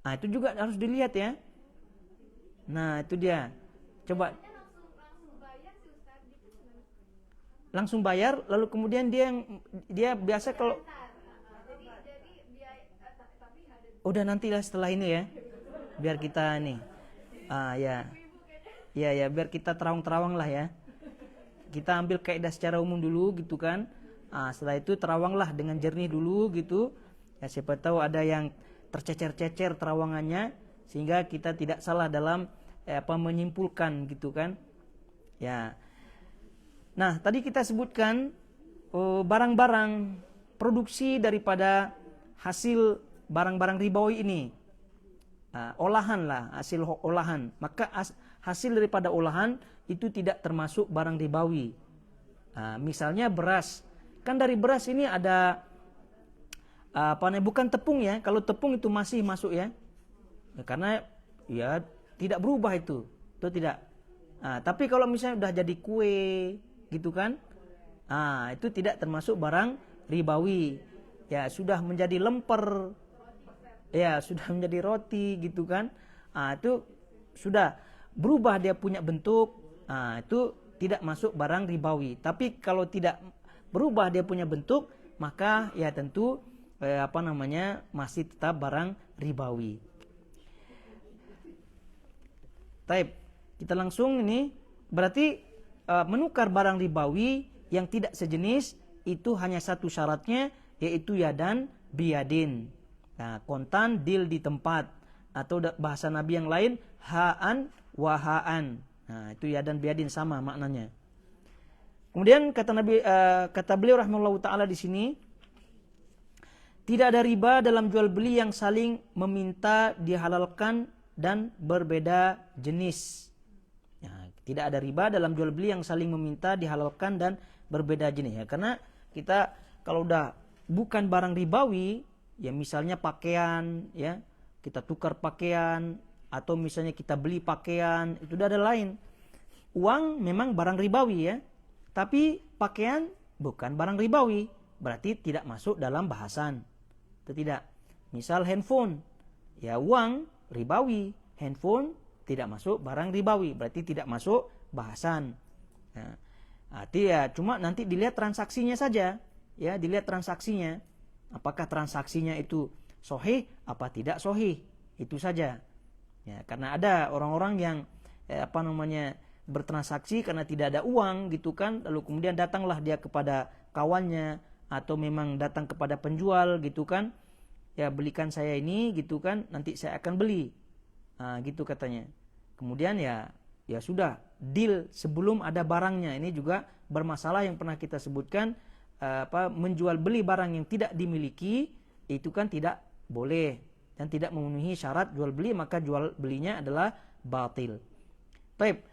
Nah, itu juga harus dilihat ya. Nah, itu dia. Coba langsung bayar sih Ustaz gitu sebenarnya. langsung bayar, lalu kemudian dia biasa kalau Jadi biaya tapi ada udah nantilah setelah ini ya. Biar kita nih. Ya. Ya, biar kita terawang-terawang lah ya. Kita ambil kaidah secara umum dulu gitu kan. Setelah itu terawanglah dengan jernih dulu gitu. Ya, siapa tahu ada yang tercecer-cecer terawangannya sehingga kita tidak salah dalam menyimpulkan gitu kan. Ya. Nah, tadi kita sebutkan barang-barang produksi daripada hasil barang-barang ribawi ini. Olahan lah, hasil olahan. Maka hasil daripada olahan itu tidak termasuk barang ribawi. Misalnya beras. Kan dari beras ini ada bukan tepung ya. Kalau tepung itu masih masuk ya. Karena ya tidak berubah itu tidak. Tapi kalau misalnya udah jadi kue gitu kan, itu tidak termasuk barang ribawi. Ya sudah menjadi lemper, ya sudah menjadi roti gitu kan, itu sudah berubah dia punya bentuk, itu tidak masuk barang ribawi. Tapi kalau tidak berubah dia punya bentuk, maka ya tentu masih tetap barang ribawi. Taib, kita langsung ini berarti menukar barang ribawi yang tidak sejenis itu hanya satu syaratnya, yaitu yadan biyadin. Nah, kontan deal di tempat, atau bahasa Nabi yang lain ha'an wahaan. Nah, itu yadan biyadin sama maknanya. Kemudian kata beliau rahimahullahu taala di sini, tidak ada riba dalam jual beli yang saling meminta dihalalkan dan berbeda jenis. Nah, tidak ada riba dalam jual beli yang saling meminta dihalalkan dan berbeda jenis ya. Karena kita kalau udah bukan barang ribawi, ya misalnya pakaian ya, kita tukar pakaian, atau misalnya kita beli pakaian, itu udah ada lain. Uang memang barang ribawi ya, tapi pakaian bukan barang ribawi, berarti tidak masuk dalam bahasan. Itu tidak. Misal handphone, ya uang ribawi, handphone tidak masuk barang ribawi, berarti tidak masuk bahasan. Nah, arti ya cuma nanti dilihat transaksinya saja, ya dilihat transaksinya, apakah transaksinya itu sahih apa tidak sahih, itu saja. Ya, karena ada orang-orang yang bertransaksi karena tidak ada uang gitu kan, lalu kemudian datanglah dia kepada kawannya atau memang datang kepada penjual gitu kan, ya belikan saya ini gitu kan, nanti saya akan beli, gitu katanya. Kemudian ya sudah deal sebelum ada barangnya. Ini juga bermasalah yang pernah kita sebutkan, menjual beli barang yang tidak dimiliki itu kan tidak boleh dan tidak memenuhi syarat jual beli, maka jual belinya adalah batil. Baik.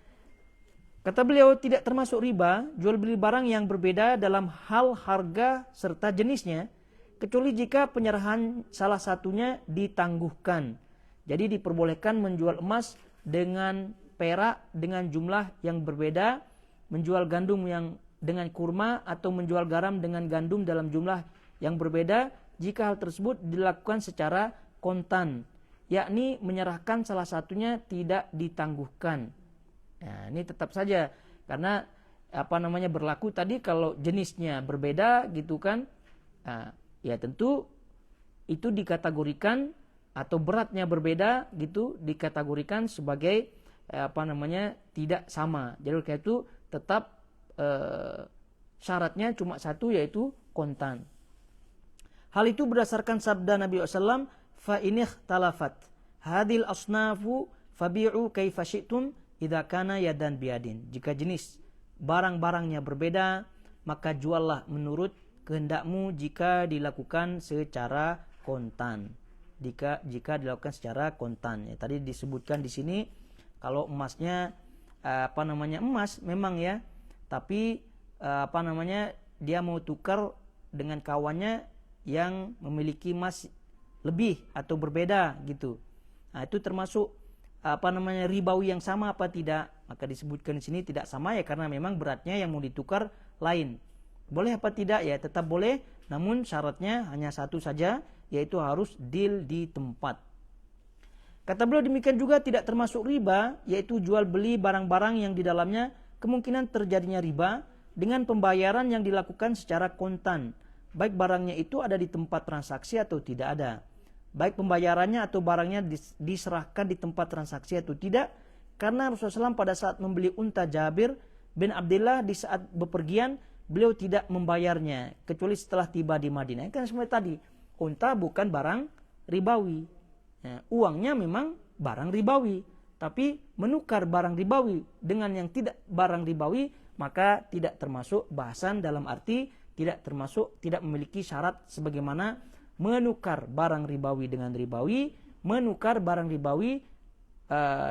Kata beliau, tidak termasuk riba jual beli barang yang berbeda dalam hal harga serta jenisnya, kecuali jika penyerahan salah satunya ditangguhkan. Jadi diperbolehkan menjual emas dengan perak dengan jumlah yang berbeda, menjual gandum yang dengan kurma, atau menjual garam dengan gandum dalam jumlah yang berbeda jika hal tersebut dilakukan secara kontan, yakni menyerahkan salah satunya tidak ditangguhkan. Nah, ini tetap saja karena berlaku tadi kalau jenisnya berbeda gitu kan, ya tentu itu dikategorikan, atau beratnya berbeda gitu dikategorikan sebagai tidak sama. Jadi kayak itu tetap syaratnya cuma satu, yaitu kontan. Hal itu berdasarkan sabda Nabi SAW, fa inih talafat hadil asnafu fabi'u kaifa syi'tum idza kana yadan biadin. Jika jenis barang-barangnya berbeda, maka juallah menurut kehendakmu jika dilakukan secara kontan. Jika dilakukan secara kontan. Ya, tadi disebutkan di sini kalau emasnya emas memang ya, tapi dia mau tukar dengan kawannya yang memiliki emas lebih atau berbeda gitu. Nah, itu termasuk ribawi yang sama apa tidak? Maka disebutkan di sini tidak sama ya, karena memang beratnya yang mau ditukar lain. Boleh apa tidak? Ya tetap boleh, namun syaratnya hanya satu saja, yaitu harus deal di tempat. Kata beliau demikian juga tidak termasuk riba, yaitu jual beli barang-barang yang di dalamnya kemungkinan terjadinya riba dengan pembayaran yang dilakukan secara kontan, baik barangnya itu ada di tempat transaksi atau tidak ada, baik pembayarannya atau barangnya diserahkan di tempat transaksi atau tidak, karena Rasulullah SAW pada saat membeli unta Jabir bin Abdullah di saat bepergian, beliau tidak membayarnya kecuali setelah tiba di Madinah. Kan seperti tadi, unta bukan barang ribawi. Ya, uangnya memang barang ribawi, tapi menukar barang ribawi dengan yang tidak barang ribawi, maka tidak termasuk bahasan dalam arti tidak termasuk, tidak memiliki syarat sebagaimana menukar barang ribawi dengan ribawi, menukar barang ribawi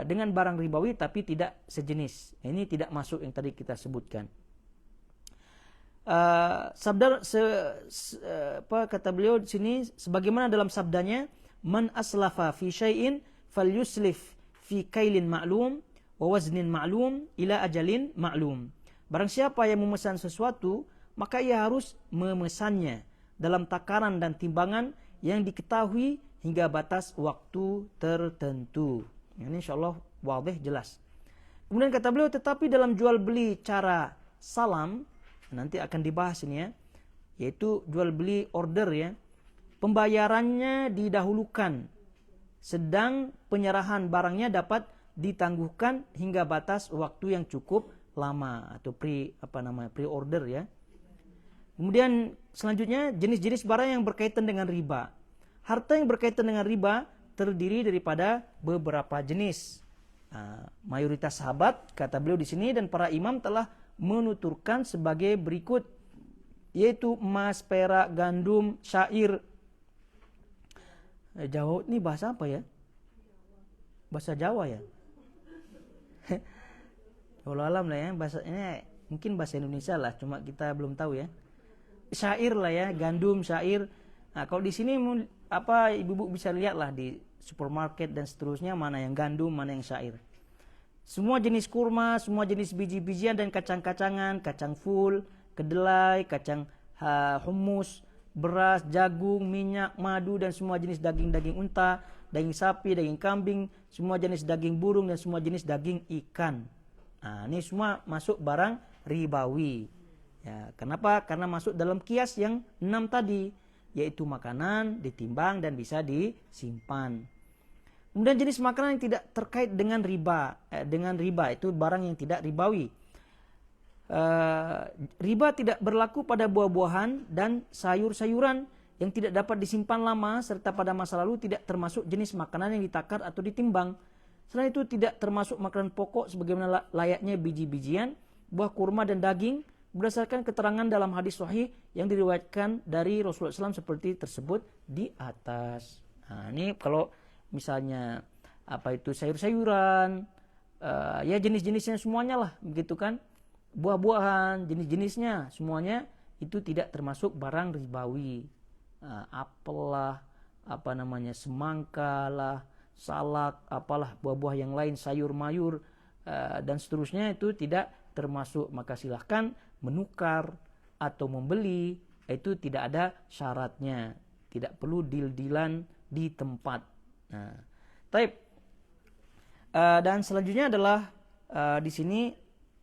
dengan barang ribawi tapi tidak sejenis. Ini tidak masuk yang tadi kita sebutkan. Kata beliau di sini sebagaimana dalam sabdanya, man aslafa fi syai'in falyuslif fi kailin ma'lum wa waznin ma'lum ila ajalin ma'lum. Barang siapa yang memesan sesuatu, maka ia harus memesannya dalam takaran dan timbangan yang diketahui hingga batas waktu tertentu. Ini insyaallah wadih, jelas. Kemudian kata beliau, tetapi dalam jual beli cara salam, nanti akan dibahas ini ya, yaitu jual beli order ya, pembayarannya didahulukan, sedang penyerahan barangnya dapat ditangguhkan hingga batas waktu yang cukup lama atau pre-order ya. Kemudian selanjutnya jenis-jenis barang yang berkaitan dengan riba. Harta yang berkaitan dengan riba terdiri daripada beberapa jenis. Mayoritas sahabat, kata beliau di sini, dan para imam telah menuturkan sebagai berikut, yaitu emas, perak, gandum, syair. Jawa ini bahasa apa ya? Bahasa Jawa ya? Wallahu alam lah ya, bahasanya mungkin bahasa Indonesia lah, cuma kita belum tahu ya. Syair lah ya, gandum, syair. Nah, kalau di sini ibu-ibu bisa lihat lah di supermarket dan seterusnya, mana yang gandum, mana yang syair. Semua jenis kurma, semua jenis biji-bijian dan kacang-kacangan, kacang full, kedelai, kacang hummus, beras, jagung, minyak, madu, dan semua jenis daging-daging unta, daging sapi, daging kambing, semua jenis daging burung, dan semua jenis daging ikan. Nah, ini semua masuk barang ribawi. Ya, kenapa? Karena masuk dalam kias yang 6 tadi, yaitu makanan, ditimbang, dan bisa disimpan. Kemudian jenis makanan yang tidak terkait dengan riba, itu barang yang tidak ribawi. Riba tidak berlaku pada buah-buahan dan sayur-sayuran yang tidak dapat disimpan lama, serta pada masa lalu tidak termasuk jenis makanan yang ditakar atau ditimbang. Selain itu tidak termasuk makanan pokok sebagaimana layaknya biji-bijian, buah kurma dan daging, berdasarkan keterangan dalam hadis sahih yang diriwayatkan dari Rasulullah SAW seperti tersebut di atas. Nah, ini kalau misalnya sayur-sayuran, ya jenis-jenisnya semuanya lah, begitu kan? Buah-buahan, jenis-jenisnya semuanya itu tidak termasuk barang ribawi. Apel lah, semangka lah, salak, apalah buah-buah yang lain, sayur-mayur, dan seterusnya itu tidak termasuk. Maka silahkan menukar atau membeli, itu tidak ada syaratnya, tidak perlu deal-dealan di tempat. Nah, dan selanjutnya adalah di sini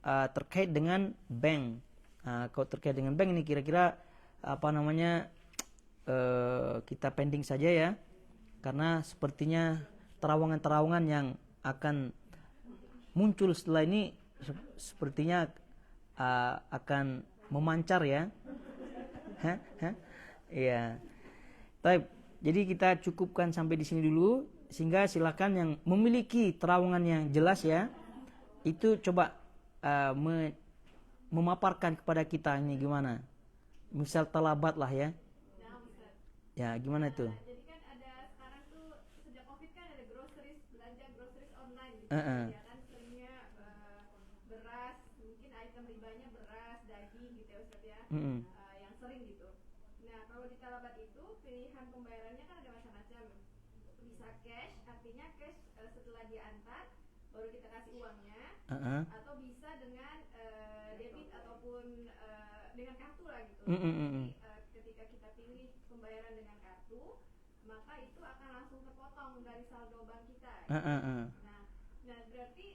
terkait dengan bank. Kalau terkait dengan bank ini kira-kira kita pending saja ya, karena sepertinya terawangan-terawangan yang akan muncul setelah ini sepertinya akan memancar ya. Iya. Jadi kita cukupkan sampai di sini dulu, sehingga silakan yang memiliki terawangan yang jelas ya, itu coba memaparkan kepada kita ini gimana. Misal talabat lah ya. Ya, gimana itu? Jadi kan ada sekarang tuh sejak Covid kan ada belanja groceries online gitu. Ya kan seringnya beras, mungkin item ribanya beras, daging gitu ya Ustaz ya. Yang sering gitu. Nah, kalau di talabat itu pilihan pembayarannya kan ada macam-macam. bisa cash, artinya cash setelah diantar baru kita kasih uangnya, atau bisa dengan debit ataupun dengan kartu lah gitu. Jadi ketika kita pilih pembayaran dengan kartu, maka itu akan langsung terpotong dari saldo bank kita. Nah berarti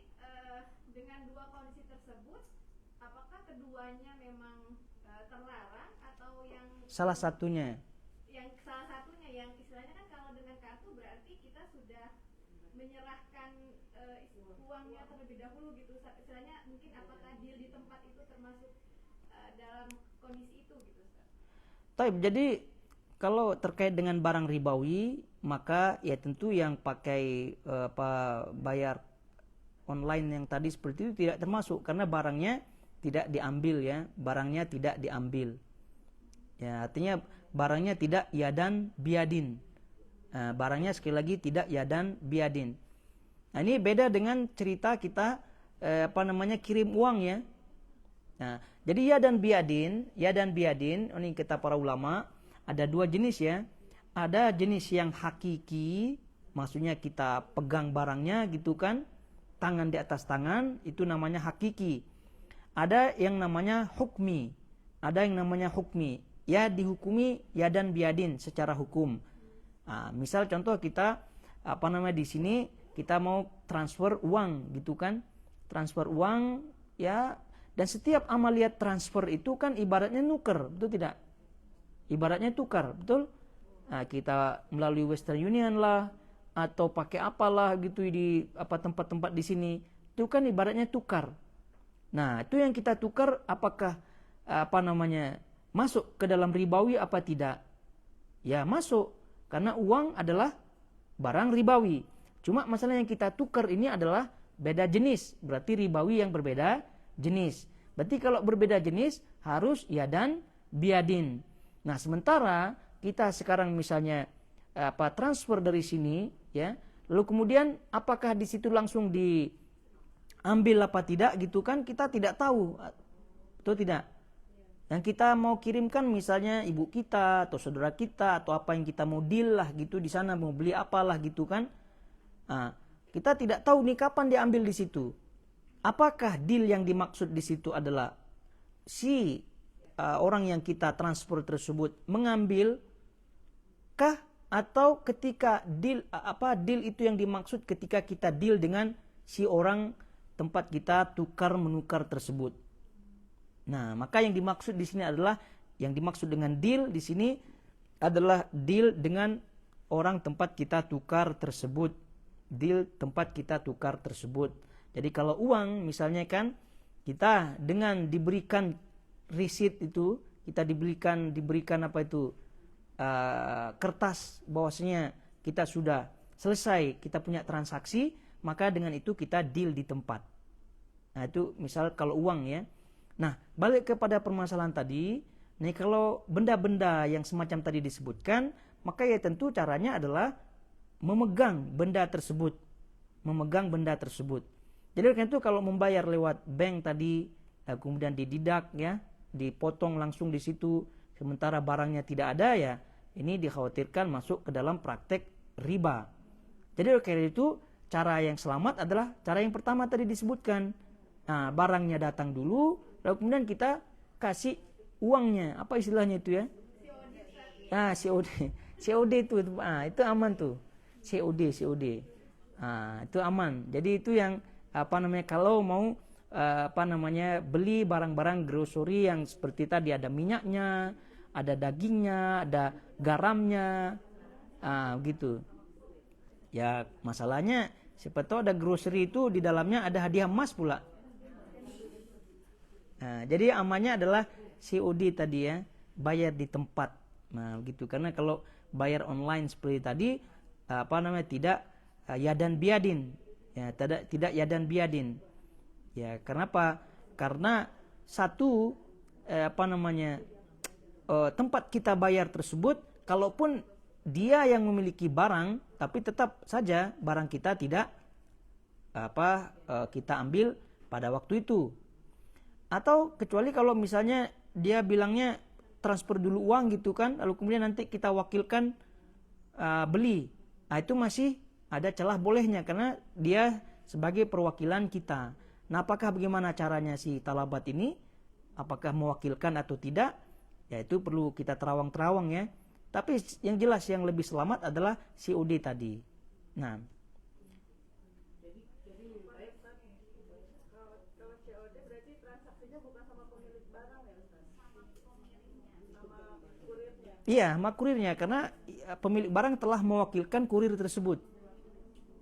dengan dua kondisi tersebut, apakah keduanya memang terlarang atau yang salah satunya? Yang salah satunya, yang istilahnya kan kalau dengan kartu berarti kita sudah menyerahkan uangnya terlebih dahulu gitu. Istilahnya mungkin apakah deal di tempat itu termasuk dalam kondisi itu gitu, Ustaz? Jadi kalau terkait dengan barang ribawi, maka ya tentu yang pakai bayar online yang tadi seperti itu tidak termasuk, karena barangnya tidak diambil ya, barangnya tidak diambil. Ya, artinya barangnya tidak yadan biadin. Barangnya sekali lagi tidak yadan biadin. Nah, ini beda dengan cerita kita kirim uang ya. Nah, jadi yadan biadin, ini kata para ulama ada dua jenis ya. Ada jenis yang hakiki, maksudnya kita pegang barangnya gitu kan, tangan di atas tangan, itu namanya hakiki. Ada yang namanya hukmi. Ya dihukumi yadan biadin secara hukum. Nah, misal contoh kita di sini kita mau transfer uang gitu kan. Transfer uang ya, dan setiap amaliat transfer itu kan ibaratnya nuker, betul tidak? Ibaratnya tukar, betul? Nah, kita melalui Western Union lah atau pakai apalah gitu di tempat-tempat di sini, itu kan ibaratnya tukar. Nah, itu yang kita tukar apakah masuk ke dalam ribawi apa tidak? Ya, masuk, karena uang adalah barang ribawi. Cuma masalah yang kita tukar ini adalah beda jenis, berarti ribawi yang berbeda jenis. Berarti kalau berbeda jenis harus yadan biadin. Nah, sementara kita sekarang misalnya transfer dari sini ya, lalu kemudian apakah di situ langsung diambil apa tidak gitu kan, kita tidak tahu, atau tidak. Yang kita mau kirimkan misalnya ibu kita atau saudara kita atau apa yang kita mau deal lah gitu di sana, mau beli apalah gitu kan. Nah, kita tidak tahu nih kapan diambil di situ. Apakah deal yang dimaksud di situ adalah si orang yang kita transfer tersebut mengambil kah, atau ketika deal itu yang dimaksud ketika kita deal dengan si orang tempat kita tukar menukar tersebut. Nah, maka yang dimaksud di sini adalah, yang dimaksud dengan deal di sini adalah deal dengan orang tempat kita tukar tersebut. Deal tempat kita tukar tersebut. Jadi kalau uang misalnya kan, kita dengan diberikan receipt itu, kita diberikan kertas bahwasanya kita sudah selesai, kita punya transaksi, maka dengan itu kita deal di tempat. Nah, itu misal kalau uang ya. Nah, balik kepada permasalahan tadi, nih kalau benda-benda yang semacam tadi disebutkan, maka ya tentu caranya adalah memegang benda tersebut. Jadi karena itu kalau membayar lewat bank tadi, kemudian dididak ya, dipotong langsung di situ, sementara barangnya tidak ada ya, ini dikhawatirkan masuk ke dalam praktek riba. Jadi karena itu cara yang selamat adalah cara yang pertama tadi disebutkan. Nah, barangnya datang dulu, lalu kemudian kita kasih uangnya, apa istilahnya itu ya? COD itu aman tuh. COD. Itu aman. Jadi itu yang kalau mau beli barang-barang grocery yang seperti tadi, ada minyaknya, ada dagingnya, ada garamnya, gitu. Ya masalahnya siapa tahu ada grocery itu di dalamnya ada hadiah emas pula. Nah, jadi amannya adalah COD tadi ya, bayar di tempat. Nah, gitu. Karena kalau bayar online seperti tadi, tidak yadan biadin. Ya, tidak yadan biadin. Ya, kenapa? Karena satu tempat kita bayar tersebut, kalaupun dia yang memiliki barang, tapi tetap saja barang kita tidak kita ambil pada waktu itu. Atau kecuali kalau misalnya dia bilangnya transfer dulu uang gitu kan, lalu kemudian nanti kita wakilkan beli. itu masih ada celah bolehnya karena dia sebagai perwakilan kita. Nah, apakah bagaimana caranya si talabat ini? Apakah mewakilkan atau tidak? Ya itu perlu kita terawang-terawang ya. Tapi yang jelas yang lebih selamat adalah COD tadi. Nah, Jadi baik Ustaz. Kalau COD berarti transaksinya bukan sama pemilik barang ya Ustaz? Sama kurirnya. iya, sama kurirnya karena pemilik barang telah mewakilkan kurir tersebut.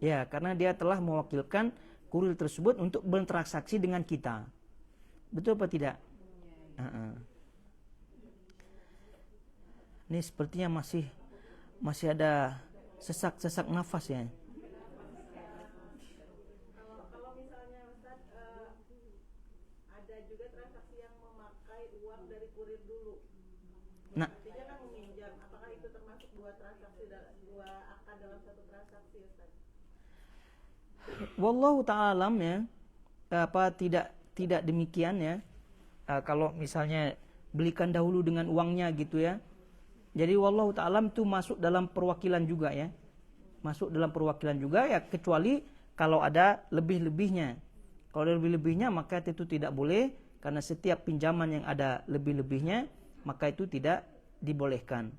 Ya, karena dia telah mewakilkan kurir tersebut untuk bertransaksi dengan kita. Betul apa tidak? Ini sepertinya masih ada sesak nafas ya. Kalau misalnya Ustaz ada juga transaksi yang memakai uang dari kurir dulu. Nah, Artinya kan meminjam. Apakah itu termasuk dua akad dalam satu transaksi Ustaz? wallahu ta'ala alam ya. Tidak demikian ya. Kalau misalnya belikan dahulu dengan uangnya gitu ya. Jadi wallahu ta'ala itu masuk dalam perwakilan juga ya. Masuk dalam perwakilan juga ya, kecuali kalau ada lebih-lebihnya. Kalau ada lebih-lebihnya maka itu tidak boleh, karena setiap pinjaman yang ada lebih-lebihnya maka itu tidak dibolehkan.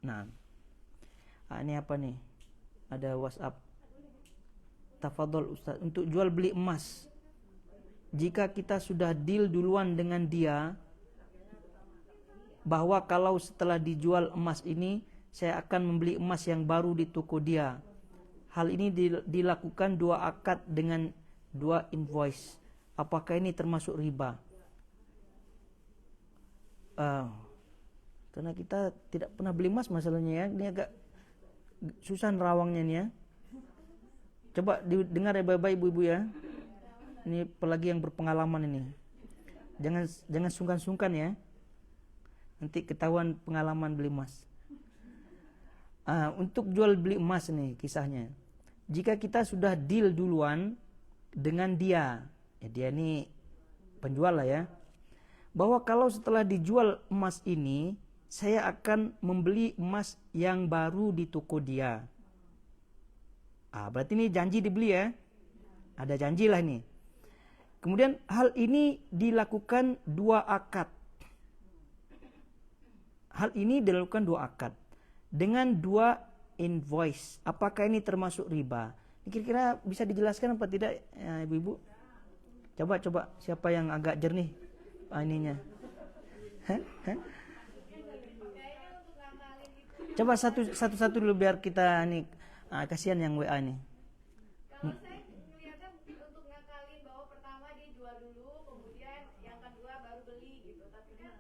Nah, ini apa nih? Ada WhatsApp. Tafadhol Ustaz, untuk jual beli emas, jika kita sudah deal duluan dengan dia bahwa kalau setelah dijual emas ini saya akan membeli emas yang baru di toko dia, hal ini dilakukan dua akad dengan dua invoice, apakah ini termasuk riba? Karena kita tidak pernah beli emas masalahnya ya, ini agak susah nerawangnya nih ya. Coba didengar ya baik-baik ibu-ibu ya. Ini apalagi yang berpengalaman ini. Jangan sungkan-sungkan ya. Nanti ketahuan pengalaman beli emas. Untuk jual beli emas nih kisahnya. Jika kita sudah deal duluan dengan dia, ya dia ini penjual lah ya, bahwa kalau setelah dijual emas ini saya akan membeli emas yang baru di toko dia. Berarti ini janji dibeli ya. Ada janji lah ini. Kemudian hal ini dilakukan dua akad. Hal ini dilakukan dua akad dengan dua invoice. Apakah ini termasuk riba? Kira-kira bisa dijelaskan apa tidak ya, ibu-ibu? Coba siapa yang agak jernih ininya? Coba satu dulu biar kita nih. Kasihan yang WA ini. Kalau saya ngeliatnya untuk ngakalin bahwa pertama dia jual dulu, kemudian yang kedua baru beli gitu. Tapi kan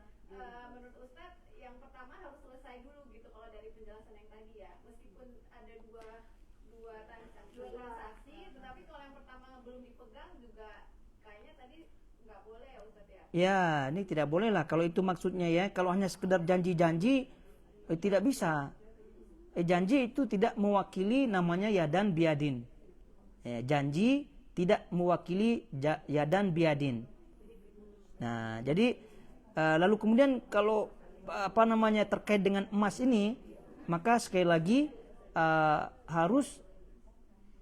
menurut Ustadz yang pertama harus selesai dulu gitu kalau dari penjelasan yang tadi ya. Meskipun ada dua transaksi, tetapi kalau yang pertama belum dipegang juga kayaknya tadi nggak boleh ya Ustadz ya. Ya, ini tidak boleh lah kalau itu maksudnya ya. Kalau hanya sekedar janji-janji tidak bisa. Janji itu tidak mewakili namanya yadan biadin. Janji tidak mewakili yadan biadin. Nah, jadi lalu kemudian kalau terkait dengan emas ini, maka sekali lagi harus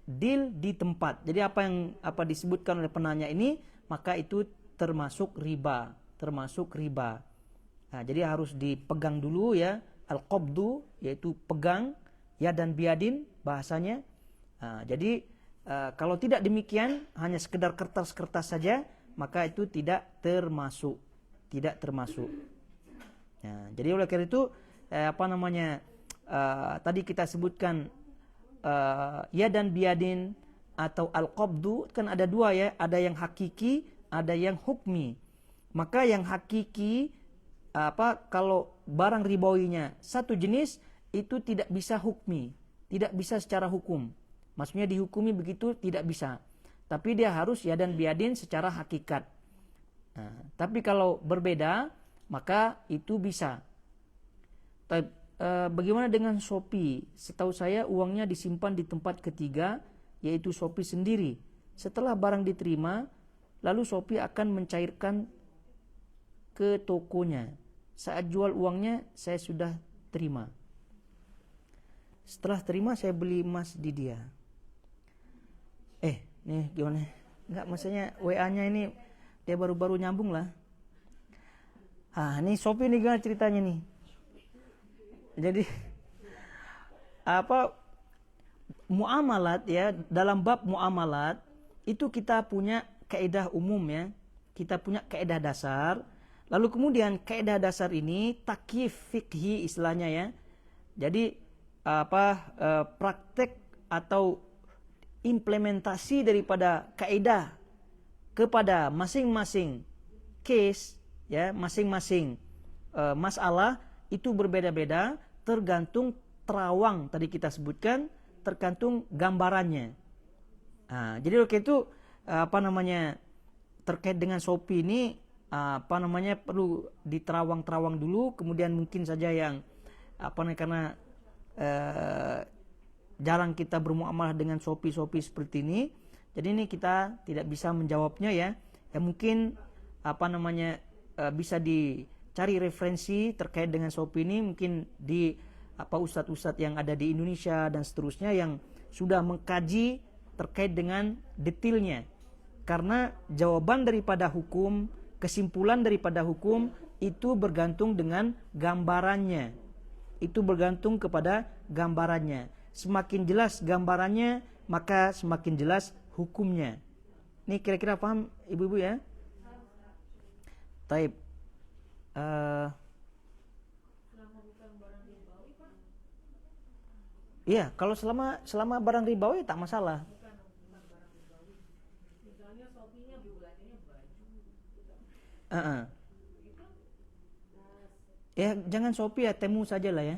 deal di tempat. Jadi apa disebutkan oleh penanya ini, maka itu termasuk riba. Nah, jadi harus dipegang dulu ya. Al-qabdu yaitu pegang, ya dan biadin bahasanya. Jadi kalau tidak demikian, hanya sekedar kertas-kertas saja, maka itu tidak termasuk. Jadi oleh karena itu tadi kita sebutkan ya dan biadin atau al-qabdu kan ada dua ya, ada yang hakiki, ada yang hukmi. Maka yang hakiki kalau barang ribawinya satu jenis itu tidak bisa hukmi, tidak bisa secara hukum. Maksudnya dihukumi begitu tidak bisa. Tapi dia harus ya dan biadin secara hakikat. Tapi kalau berbeda maka itu bisa. Bagaimana dengan Shopee? Setahu saya uangnya disimpan di tempat ketiga, yaitu Shopee sendiri. Setelah barang diterima, lalu Shopee akan mencairkan ke tokonya. Saat jual uangnya saya sudah terima. Setelah terima saya beli emas di dia. Nih gimana? Enggak, maksudnya WA-nya ini dia baru-baru nyambung lah. Ini Shopee nih gimana ceritanya nih? Jadi muamalat ya, dalam bab muamalat itu kita punya kaidah umum ya. Kita punya kaidah dasar. Lalu kemudian kaidah dasar ini takyif fikhi istilahnya ya. Jadi praktek atau implementasi daripada kaidah kepada masing-masing case ya, masing-masing masalah itu berbeda-beda tergantung terawang tadi kita sebutkan, tergantung gambarannya. Jadi waktu itu terkait dengan Shopee ini perlu diterawang-terawang dulu, kemudian mungkin saja yang karena jarang kita bermuamalah dengan Shopee seperti ini, jadi ini kita tidak bisa menjawabnya ya. Ya mungkin bisa dicari referensi terkait dengan Shopee ini, mungkin di ustadz-ustadz yang ada di Indonesia dan seterusnya yang sudah mengkaji terkait dengan detailnya. Karena jawaban daripada hukum, kesimpulan daripada hukum itu bergantung dengan gambarannya. Itu bergantung kepada gambarannya. Semakin jelas gambarannya, maka semakin jelas hukumnya. Ini kira-kira paham ibu-ibu ya? Taib. Iya, kalau selama barang ribawi tak masalah. Ya jangan Shopee ya, Temu saja lah ya.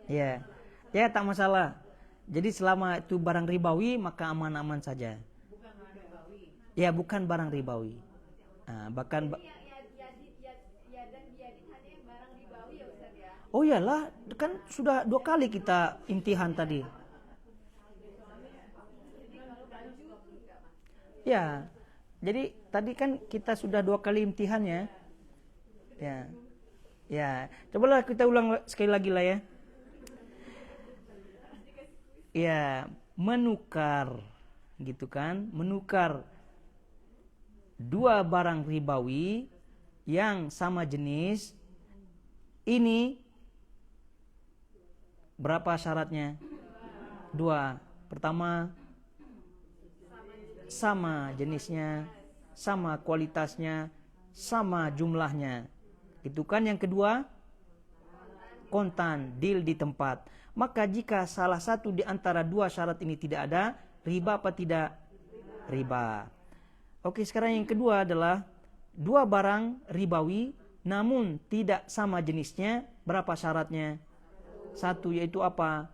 Iya. Ya tak masalah. Jadi selama itu barang ribawi maka aman-aman saja. Ya bukan barang ribawi. Bahkan oh iyalah, kan sudah 2 kali kita imtihan tadi. Ya, jadi tadi kan kita sudah 2 kali imtihan ya. Ya, cobalah kita ulang sekali lagi lah ya. Ya, menukar, gitu kan? Menukar 2 barang ribawi yang sama jenis, ini berapa syaratnya? 2. Pertama, sama jenisnya, sama kualitasnya, sama jumlahnya. Itu kan. Yang kedua, kontan, deal di tempat. Maka jika salah satu di antara 2 syarat ini tidak ada, riba apa tidak? Riba. Oke, sekarang yang kedua adalah 2 barang ribawi namun tidak sama jenisnya, berapa syaratnya? 1, yaitu apa?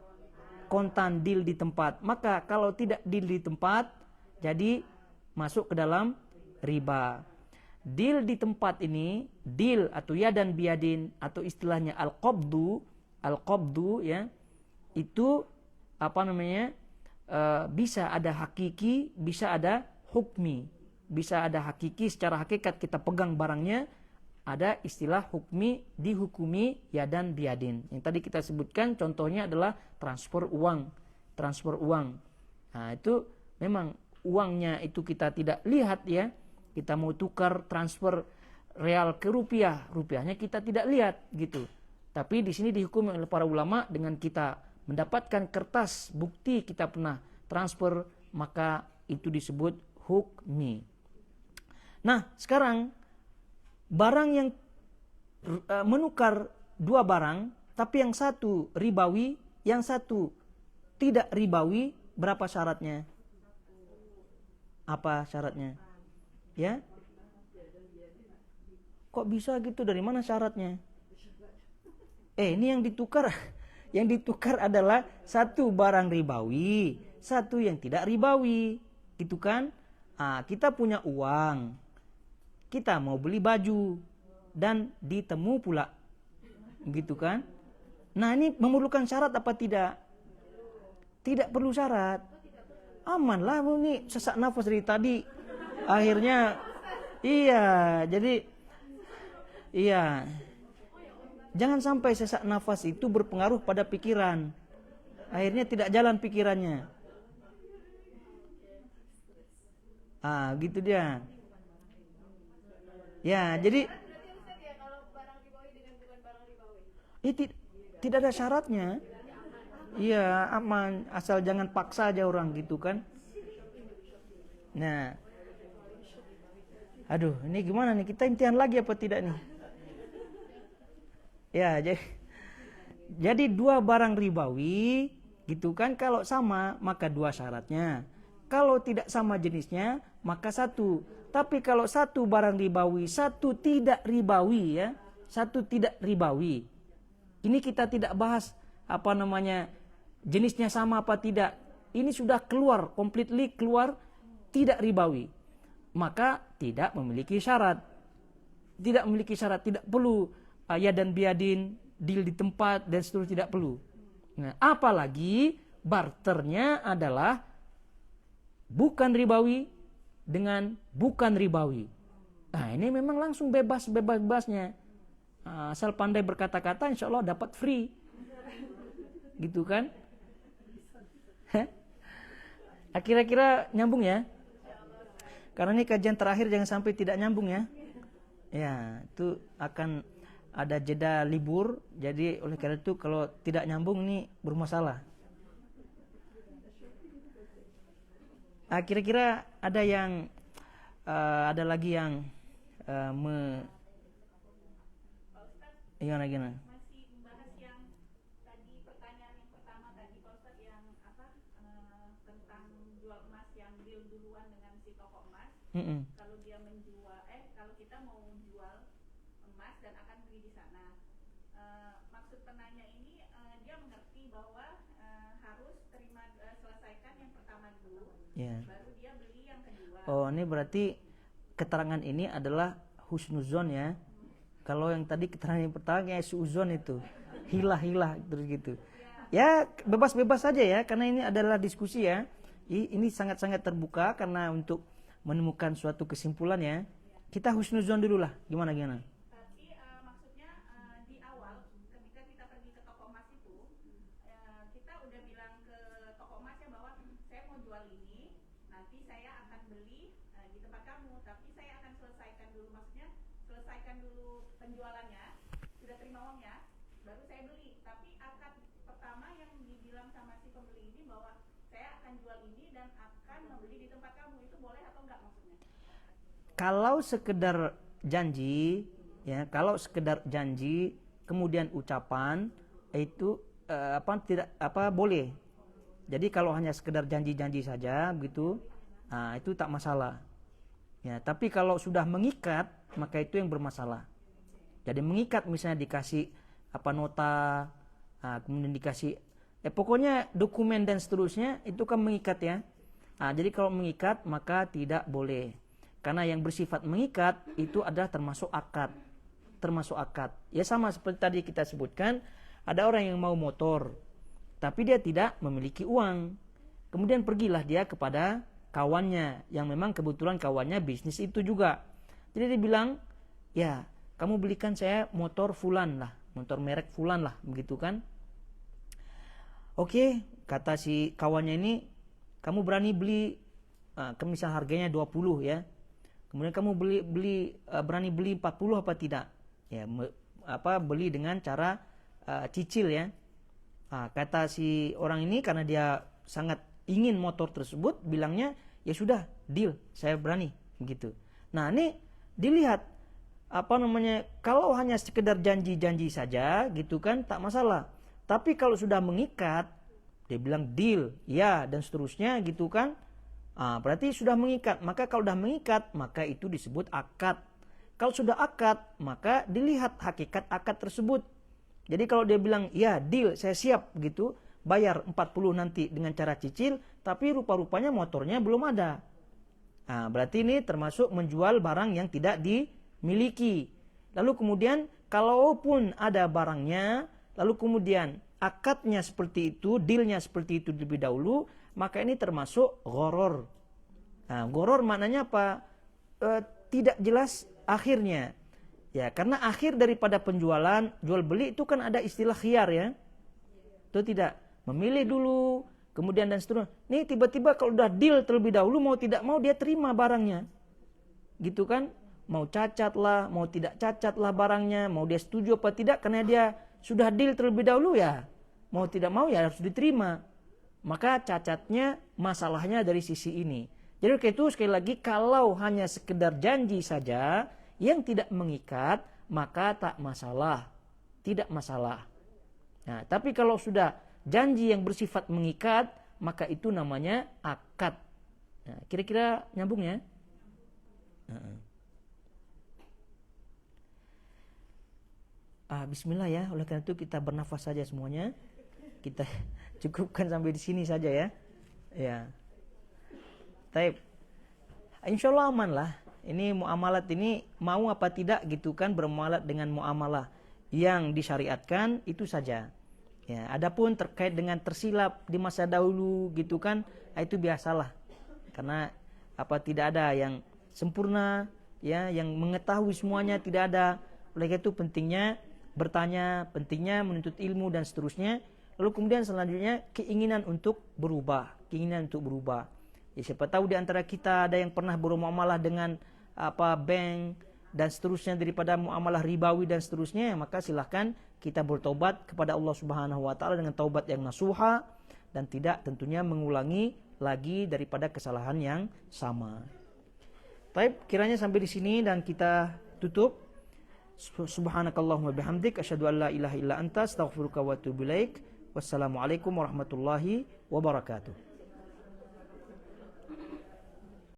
Kontan, deal di tempat. Maka kalau tidak deal di tempat, jadi masuk ke dalam riba. Deal di tempat ini, deal atau yadan biadin atau istilahnya al-qabdu ya, itu bisa ada hakiki, bisa ada hukmi. Bisa ada hakiki secara hakikat kita pegang barangnya, ada istilah hukmi, dihukumi yadan biadin. Yang tadi kita sebutkan contohnya adalah transfer uang. Nah, itu memang uangnya itu kita tidak lihat ya. Kita mau tukar transfer real ke rupiah, rupiahnya kita tidak lihat gitu. Tapi di sini dihukum oleh para ulama dengan kita mendapatkan kertas bukti kita pernah transfer, maka itu disebut hukmi. Nah, sekarang barang yang menukar 2 barang, tapi yang satu ribawi, yang satu tidak ribawi, berapa syaratnya? Apa syaratnya? Ya? Kok bisa gitu? Dari mana syaratnya? Ini yang ditukar adalah satu barang ribawi, satu yang tidak ribawi, gitu kan? Kita punya uang, kita mau beli baju dan ditemu pula, gitu kan? Nah, ini memerlukan syarat apa tidak? Tidak perlu syarat. Aman lah, ini sesak nafas dari tadi. Akhirnya, Jangan sampai sesak nafas itu berpengaruh pada pikiran. Akhirnya tidak jalan pikirannya. Gitu dia. Ya, jadi tidak ada syaratnya. Iya, aman, asal jangan paksa aja orang gitu kan. Nah, aduh, ini gimana nih? Kita imtihan lagi apa tidak nih? Ya, jadi dua barang ribawi gitu kan, kalau sama maka dua syaratnya. Kalau tidak sama jenisnya maka satu. Tapi kalau satu barang ribawi, satu tidak ribawi ya. Satu tidak ribawi. Ini kita tidak bahas jenisnya sama apa tidak. Ini sudah keluar, completely keluar tidak ribawi. Maka tidak memiliki syarat. Tidak memiliki syarat, tidak perlu ya dan biadin, deal di tempat dan seterusnya, tidak perlu. Nah, apalagi barternya adalah bukan ribawi dengan bukan ribawi. Nah, ini memang langsung bebasnya. Asal pandai berkata-kata, insya Allah dapat free. Gitu kan? Kira-kira nyambung ya? Karena ini kajian terakhir, jangan sampai tidak nyambung ya. Ya, itu akan ada jeda libur, jadi oleh karena itu kalau tidak nyambung ini bermasalah. Kira-kira ada yang ada lagi yang gimana? Masih membahas yang tadi, pertanyaan yang pertama tadi Pak Ustadz, yang tentang jual emas yang deal duluan dengan si toko emas. Kalau dia menjual, kalau kita mau jual emas dan akan beli di sana, maksud penanya ini dia mengerti bahwa harus selesaikan yang pertama dulu, baru dia beli yang kedua. Oh, ini berarti keterangan ini adalah husnuzon ya. Kalau yang tadi keterangan yang pertama ya suuzon itu hilah terus gitu. Ya bebas saja ya, karena ini adalah diskusi ya. Ini sangat-sangat terbuka karena untuk menemukan suatu kesimpulan ya. Kita husnuzon dulu lah, gimana? Tapi maksudnya di awal ketika kita pergi ke toko emas itu, kita udah bilang ke toko emasnya bahwa saya mau jual ini, nanti saya akan beli di tempat kamu, tapi saya akan selesaikan dulu, maksudnya selesaikan dulu penjualannya, sudah terima uangnya, baru saya beli. Tapi akad pertama yang dibilang sama si pembeli ini bahwa saya akan jual ini dan akan membeli di tempat kamu, itu boleh atau enggak maksudnya? Kalau sekedar janji ya, kemudian ucapan itu boleh. Jadi kalau hanya sekedar janji saja begitu, itu tak masalah. Ya, tapi kalau sudah mengikat maka itu yang bermasalah. Jadi mengikat, misalnya dikasih nota, kemudian dikasih pokoknya dokumen dan seterusnya, itu kan mengikat ya. Jadi kalau mengikat maka tidak boleh. Karena yang bersifat mengikat itu adalah termasuk akad. Ya sama seperti tadi kita sebutkan, ada orang yang mau motor, tapi dia tidak memiliki uang. Kemudian pergilah dia kepada kawannya, yang memang kebetulan kawannya bisnis itu juga. Jadi dia bilang, ya kamu belikan saya motor fulan lah, motor merek fulan lah, begitu kan. Oke, kata si kawannya ini, kamu berani beli, misal harganya 20 ya. Kemudian kamu berani beli 40 apa tidak? Ya, beli dengan cara cicil ya. Kata si orang ini, karena dia sangat ingin motor tersebut, bilangnya ya sudah, deal, saya berani begitu. Nah, ini dilihat kalau hanya sekedar janji saja gitu kan, tak masalah. Tapi kalau sudah mengikat, dia bilang deal, ya dan seterusnya gitu kan, berarti sudah mengikat. Maka kalau sudah mengikat, maka itu disebut akad. Kalau sudah akad, maka dilihat hakikat akad tersebut. Jadi kalau dia bilang, ya deal, saya siap gitu, bayar 40 nanti dengan cara cicil, tapi rupa-rupanya motornya belum ada. Berarti ini termasuk menjual barang yang tidak dimiliki. Lalu kemudian, kalaupun ada barangnya, lalu kemudian akadnya seperti itu, dealnya seperti itu lebih dahulu, maka ini termasuk gharar. Gharar maknanya apa? Tidak jelas akhirnya. Ya, karena akhir daripada penjualan, jual beli itu kan ada istilah khiyar ya. Itu tidak memilih dulu, kemudian dan seterusnya. Nih tiba-tiba kalau udah deal terlebih dahulu, mau tidak mau dia terima barangnya. Gitu kan? Mau cacat lah, mau tidak cacat lah barangnya, mau dia setuju apa tidak, karena dia sudah deal terlebih dahulu ya. Mau tidak mau ya harus diterima. Maka cacatnya, masalahnya dari sisi ini. Jadi kayak itu sekali lagi, kalau hanya sekedar janji saja yang tidak mengikat, maka tak masalah. Tidak masalah. Nah, tapi kalau sudah janji yang bersifat mengikat, maka itu namanya akad. Nah, kira-kira nyambung ya? Bismillah ya. Oleh karena itu kita bernafas saja semuanya. Kita cukupkan sampai di sini saja ya. Ya. Taib. Insyaallah aman lah. Ini muamalat ini mau apa tidak gitu kan, bermuamalat dengan muamalah yang disyariatkan itu saja. Ya, adapun terkait dengan tersilap di masa dahulu gitu kan, itu biasalah. Karena tidak ada yang sempurna ya, yang mengetahui semuanya tidak ada. Oleh itu pentingnya bertanya, pentingnya menuntut ilmu dan seterusnya. Lalu kemudian selanjutnya keinginan untuk berubah. Ya, siapa tahu di antara kita ada yang pernah bermuamalah dengan bank dan seterusnya daripada muamalah ribawi dan seterusnya, maka silahkan kita bertobat kepada Allah Subhanahu wa taala dengan taubat yang nasuha dan tidak tentunya mengulangi lagi daripada kesalahan yang sama. Baik, kiranya sampai di sini dan kita tutup. Subhanakallahumma bihamdik asyhadu an la ilaha illa anta astaghfiruka wa atubu ilaik. Wassalamualaikum warahmatullahi wabarakatuh.